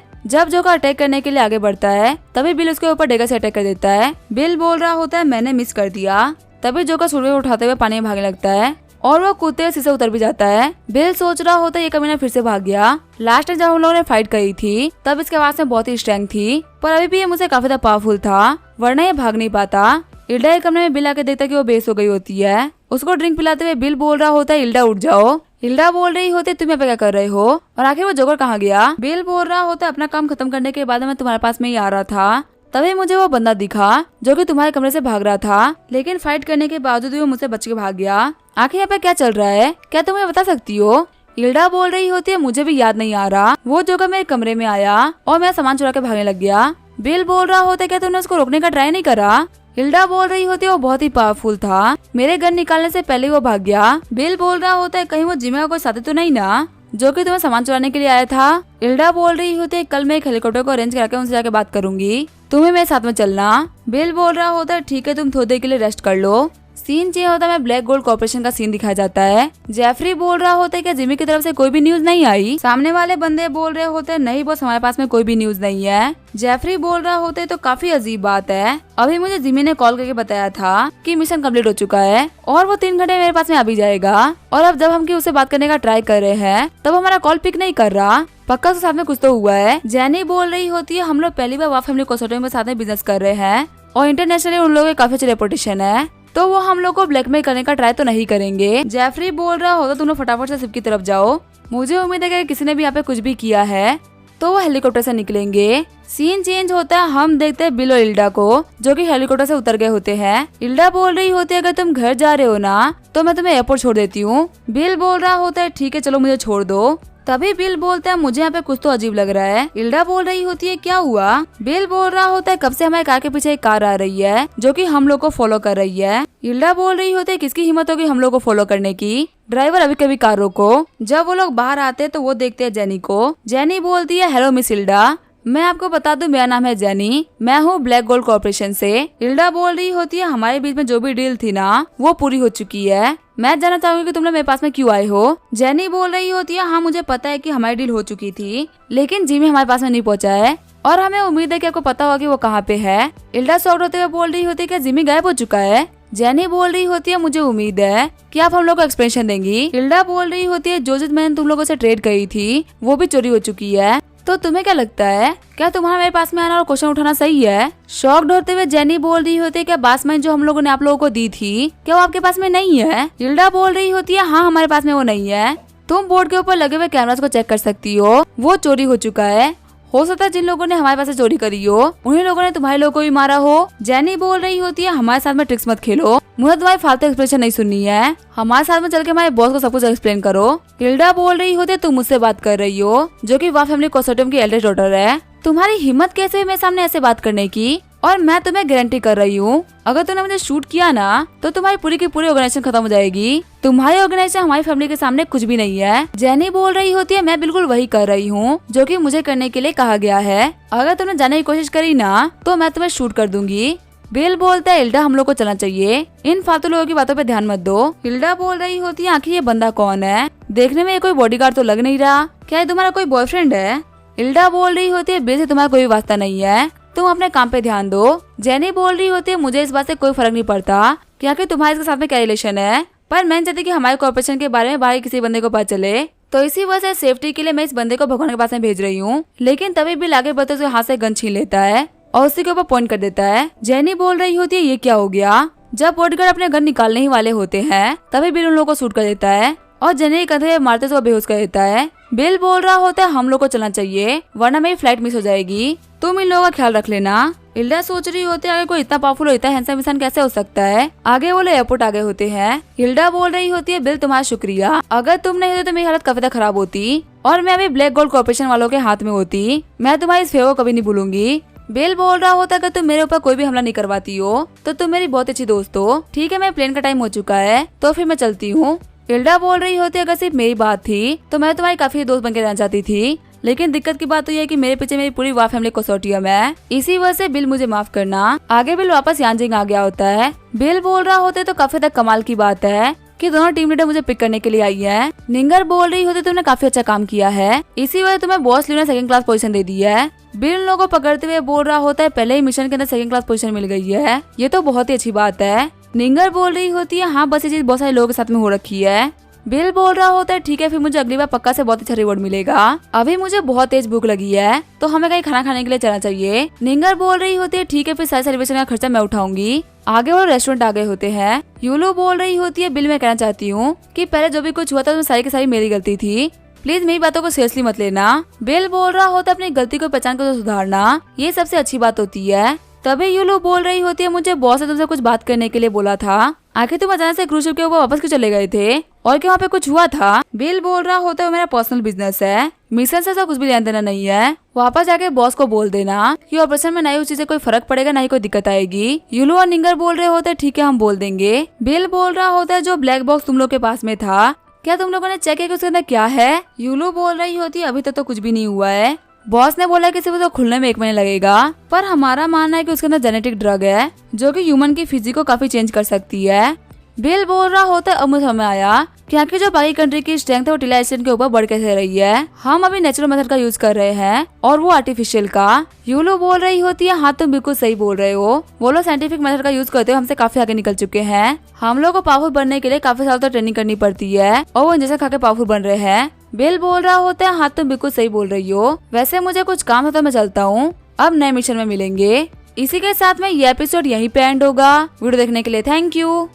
जब जोकर अटैक करने के लिए आगे बढ़ता है तभी बिल उसके ऊपर डेगर से अटैक कर देता है। बिल बोल रहा होता है मैंने मिस कर दिया। तभी जोकर सूर्य उठाते हुए पानी में भागने लगता है और वो कूदते हुए शीशे उतर भी जाता है। बिल सोच रहा होता है ये कमीना फिर से भाग गया। लास्ट टाइम जब हम लोगों ने फाइट करी थी तब इसके पास में बहुत ही स्ट्रेंथ थी, पर अभी भी ये मुझसे काफी ज्यादा पावरफुल था, वरना ये भाग नहीं पाता। इल्डा के कमरे में बिल आके देखता कि वो बेस हो गई होती है। उसको ड्रिंक पिलाते हुए बिल बोल रहा होता है इल्डा उठ जाओ। इल्डा बोल रही होती है तुम यहाँ पे क्या कर रहे हो और आखिर वो जोकर कहाँ गया। बिल बोल रहा होता है अपना काम खत्म करने के बाद मैं तुम्हारे पास में ही आ रहा था, तभी मुझे वो बंदा दिखा जो कि तुम्हारे कमरे से भाग रहा था, लेकिन फाइट करने के बावजूद वो मुझसे बच के भाग गया। आखिर यहाँ पे क्या चल रहा है, क्या तुम मुझे बता सकती हो। इल्डा बोल रही होती है मुझे भी याद नहीं आ रहा, वो जोकर मेरे कमरे में आया और मेरा सामान चुरा के भागने लग गया। बिल बोल रहा होता है क्या तुमने उसको रोकने का ट्राई नहीं करा। इल्डा बोल रही होती है वो बहुत ही पावरफुल था, मेरे गन निकालने से पहले वो भाग गया। बिल बोल रहा होता है कहीं वो जिम्मे का कोई साथी तो नहीं ना जो कि तुम्हें सामान चुराने के लिए आया था। इल्डा बोल रही होती है कल मैं एक हेलीकॉप्टर को अरेंज करके उनसे जाके बात करूंगी, तुम्हें मेरे साथ में चलना। बिल बोल रहा होता है ठीक है तुम थोड़ी देर के लिए रेस्ट कर लो। सीन चेंज होता है, ब्लैक गोल्ड कॉर्पोरेशन का सीन दिखाया जाता है। जेफरी बोल रहा होता है कि जिमी की तरफ से कोई भी न्यूज नहीं आई। सामने वाले बंदे बोल रहे होते हैं नहीं बॉस हमारे पास में कोई भी न्यूज नहीं है। जेफरी बोल रहा होता है तो काफी अजीब बात है, अभी मुझे जिमी ने कॉल करके बताया था कि मिशन कंप्लीट हो चुका है और वो 3 घंटे मेरे पास में आ भी जाएगा, और अब जब हम की उससे बात करने का ट्राई कर रहे हैं तब हमारा कॉल पिक नहीं कर रहा, पक्का उसके साथ में कुछ तो हुआ है। जेनी बोल रही होती है हम लोग पहली बार फैमिली कंसोर्टियम के साथ में बिजनेस कर रहे हैं और इंटरनेशनली उन लोगों की काफी अच्छी रेपुटेशन है, तो वो हम लोग को ब्लैकमेल करने का ट्राई तो नहीं करेंगे। जेफरी बोल रहा होता तुम लोग फटाफट से शिप की तरफ जाओ, मुझे उम्मीद है कि किसी ने भी यहाँ पे कुछ भी किया है तो वो हेलीकॉप्टर से निकलेंगे। सीन चेंज होता है, हम देखते हैं बिल और इल्डा को जो कि हेलीकॉप्टर से उतर गए होते हैं। इल्डा बोल रही होती है अगर तुम घर जा रहे हो ना तो मैं तुम्हें एयरपोर्ट छोड़ देती हूँ। बिल बोल रहा होता है ठीक है चलो मुझे छोड़ दो। तभी बिल बोलता है मुझे यहाँ पे कुछ तो अजीब लग रहा है। इल्डा बोल रही होती है क्या हुआ। बिल बोल रहा होता है कब से हमारे कार के पीछे एक कार आ रही है जो कि हम लोग को फॉलो कर रही है। इल्डा बोल रही होती है किसकी हिम्मत होगी हम लोग को फॉलो करने की, ड्राइवर अभी कभी कार रोको। जब वो लोग बाहर आते हैं तो वो देखते हैं जेनी को। जेनी बोलती है हेलो मिस इल्डा, मैं आपको बता दूं मेरा नाम है जेनी, मैं हूँ ब्लैक गोल्ड कॉर्पोरेशन से। इल्डा बोल रही होती है हमारे बीच में जो भी डील थी ना वो पूरी हो चुकी है, मैं जानना चाहूंगी कि तुम लोग मेरे पास में क्यों आए हो। जेनी बोल रही होती है हाँ मुझे पता है कि हमारी डील हो चुकी थी लेकिन जिमी हमारे पास में नहीं पहुंचा है और हमें उम्मीद है कि आपको पता होगा कि वो कहाँ पे है। इल्डा शॉक्ड होते हुए बोल रही होती है कि जिमी गायब हो चुका है। जेनी बोल रही होती है मुझे उम्मीद है कि आप हम लोग को एक्सप्लेनेशन देंगी। इल्डा बोल रही होती है जो मैंने तुम लोगों से ट्रेड करी थी वो भी चोरी हो चुकी है, तो तुम्हें क्या लगता है क्या तुम्हारा मेरे पास में आना और क्वेश्चन उठाना सही है। शॉक्ड होते हुए जेनी बोल रही होती है क्या बासमैन जो हम लोगों ने आप लोगों को दी थी क्या वो आपके पास में नहीं है। इल्डा बोल रही होती है हाँ हमारे पास में वो नहीं है, तुम बोर्ड के ऊपर लगे हुए कैमरास को चेक कर सकती हो, वो चोरी हो चुका है। हो सकता है जिन लोगों ने हमारे पास से चोरी करी हो उन्हीं लोगों ने तुम्हारे लोगों को भी मारा हो। जेनी बोल रही होती है हमारे साथ में ट्रिक्स मत खेलो, मुझे तुम्हारी फालतू एक्सप्लेनेशन नहीं सुननी है, हमारे साथ में चल के हमारे बॉस को सब कुछ एक्सप्लेन करो। इल्डा बोल रही होती है तुम मुझसे बात कर रही हो जो कि वह फैमिली कंसोर्टियम की एल्डेस्ट डॉटर है, तुम्हारी हिम्मत कैसे मेरे सामने ऐसे बात करने की, और मैं तुम्हें गारंटी कर रही हूँ अगर तुमने मुझे शूट किया ना तो तुम्हारी पूरी की पूरी ऑर्गेनाइजेशन खत्म हो जाएगी, तुम्हारी ऑर्गेनाइजेशन हमारी फैमिली के सामने कुछ भी नहीं है। जेनी बोल रही होती है मैं बिल्कुल वही कर रही हूँ जो कि मुझे करने के लिए कहा गया है, अगर तुमने जाने की कोशिश करी ना तो मैं तुम्हें शूट कर दूंगी। बिल बोलता है इल्डा हम लोग को चलना चाहिए, इन फालतू लोगों की बातों पे ध्यान मत दो। इल्डा बोल रही होती है आखिर ये बंदा कौन है, देखने में ये कोई बॉडीगार्ड तो लग नहीं रहा, क्या ये तुम्हारा कोई बॉयफ्रेंड है। इल्डा बोल रही होती है बिल से तुम्हारा कोई वास्ता नहीं है, तुम अपने काम पे ध्यान दो। जेनी बोल रही होती है मुझे इस बात से कोई फर्क नहीं पड़ता क्या कि तुम्हारे इसके साथ में क्या रिलेशन है, पर मैं चाहती कि हमारे कॉर्पोरेशन के बारे में बाहर किसी बंदे को पता चले, तो इसी वजह से सेफ्टी के लिए मैं इस बंदे को भगवान के पास में भेज रही हूँ। लेकिन तभी बिल आगे बढ़ते उसके हाथ से गन छीन लेता है और उसी के ऊपर पॉइंट कर देता है। जेनी बोल रही होती है ये क्या हो गया। जब बॉडीगार्ड अपने गन निकालने ही वाले होते हैं तभी बिल उन लोगों को शूट कर देता है और जेनी कंधे मारते उसको बेहोश कर देता है। बिल बोल रहा होता है हम लोग को चलना चाहिए वरना मेरी फ्लाइट मिस हो जाएगी, तुम इन लोगों का ख्याल रख लेना। हिल्डा सोच रही होती है अगर कोई इतना पावरफुल और इतना हैंडसम इंसान कैसे हो सकता है। आगे वो लोग एयरपोर्ट आ गए होते हैं। हिल्डा बोल रही होती है बिल तुम्हारा शुक्रिया, अगर तुम नहीं होते तो मेरी हालत काफी ज्यादा खराब होती और मैं अभी ब्लैक गोल्ड कॉर्पोरेशन वालों के हाथ में होती। मैं तुम्हारी इस फेवर कभी नहीं भूलूंगी। बिल बोल रहा होता अगर तुम मेरे ऊपर कोई भी हमला नहीं करवाती हो तो तुम मेरी बहुत अच्छी दोस्त हो। ठीक है, मैं प्लेन का टाइम हो चुका है तो फिर मैं चलती हूँ। हिल्डा बोल रही होती अगर सिर्फ मेरी बात थी तो मैं तुम्हारी काफी दोस्त बनकर रहना चाहती थी, लेकिन दिक्कत की बात तो ये है कि मेरे पीछे मेरी पूरी वाह फैमिली कंसोर्टियम है, इसी वजह से बिल मुझे माफ करना। आगे बिल वापस यांजिंग आ गया होता है। बिल बोल रहा होता है तो काफी तक कमाल की बात है कि दोनों टीम लीडर मुझे पिक करने के लिए आई है। निंगर बोल रही होती तुमने काफी अच्छा काम किया है, इसी वजह तुम्हें बॉस लीडर ने सेकंड क्लास पोजीशन दे दी है। बिल उन लोगों को पकड़ते हुए बोल रहा होता है पहले ही मिशन के अंदर सेकंड क्लास पोजीशन मिल गई है, ये तो बहुत ही अच्छी बात है। निंगर बोल रही होती है हाँ बस ये चीज बहुत सारे लोगों के साथ में हो रखी है। बिल बोल रहा होता है ठीक है, फिर मुझे अगली बार पक्का से बहुत अच्छा रिवॉर्ड मिलेगा। अभी मुझे बहुत तेज भूख लगी है तो हमें कहीं खाना खाने के लिए चलना चाहिए। निंगर बोल रही होती है ठीक है, फिर सारे सेलिब्रेशन का खर्चा मैं उठाऊंगी। आगे वो रेस्टोरेंट आ गए होते हैं। यूलो बोल रही होती है बिल मैं कहना चाहती हूँ कि पहले जो भी कुछ हुआ था उसमें सारी की सारी मेरी गलती थी, प्लीज मेरी बातों को सीरियसली मत लेना। बिल बोल रहा होता है अपनी गलती को पहचान कर सुधारना, ये सबसे अच्छी बात होती है। तभी यूलो बोल रही होती है मुझे बॉस ने तुमसे कुछ बात करने के लिए बोला था, आखिर तुम अचानक से क्रूज शिप के ऊपर वापस क्यों चले गए थे और क्या वहाँ पे कुछ हुआ था। बिल बोल रहा होता है मेरा पर्सनल बिजनेस है, मिशन से कुछ भी लेना देना नहीं है। वापस जाके बॉस को बोल देना कि ऑपरेशन में नहीं उस चीज से कोई फर्क पड़ेगा, ना ही कोई दिक्कत आएगी। यूलो और निंगर बोल रहे होते ठीक है हम बोल देंगे। बिल बोल रहा होता है जो ब्लैक बॉक्स तुम लोग के पास में था क्या तुम लोगों ने चेक किया कि उसके अंदर क्या है। यूलो बोल रही होती है अभी तक तो कुछ भी नहीं हुआ है, बॉस ने बोला कि सिर्फ तो खुलने में 1 महीना लगेगा, पर हमारा मानना है कि उसके अंदर जेनेटिक ड्रग है जो कि ह्यूमन की फिजिक को काफी चेंज कर सकती है। बिल बोल रहा होता है अब मुझे समझ आया कि आखिर जो बाकी कंट्री की स्ट्रेंथ है वो टिला एसिड के ऊपर बढ़ कैसे रही है। हम अभी नेचुरल मेथड का यूज कर रहे हैं और वो आर्टिफिशियल का। यूलो बोल रही होती है हाँ तुम बिल्कुल सही बोल रहे हो, वो लोग साइंटिफिक मेथड का यूज करते हुए हमसे काफी आगे निकल चुके हैं। हम लोग को पावरफुल बनने के लिए काफी साल तक ट्रेनिंग करनी पड़ती है और वो इंजेक्शन खा के पावरफुल बन रहे हैं। बिल बोल रहा होता है हाँ तुम बिल्कुल सही बोल रही हो, वैसे मुझे कुछ काम है तो मैं चलता हूँ, अब नए मिशन में मिलेंगे। इसी के साथ में ये एपिसोड यहीं पे एंड होगा। वीडियो देखने के लिए थैंक यू।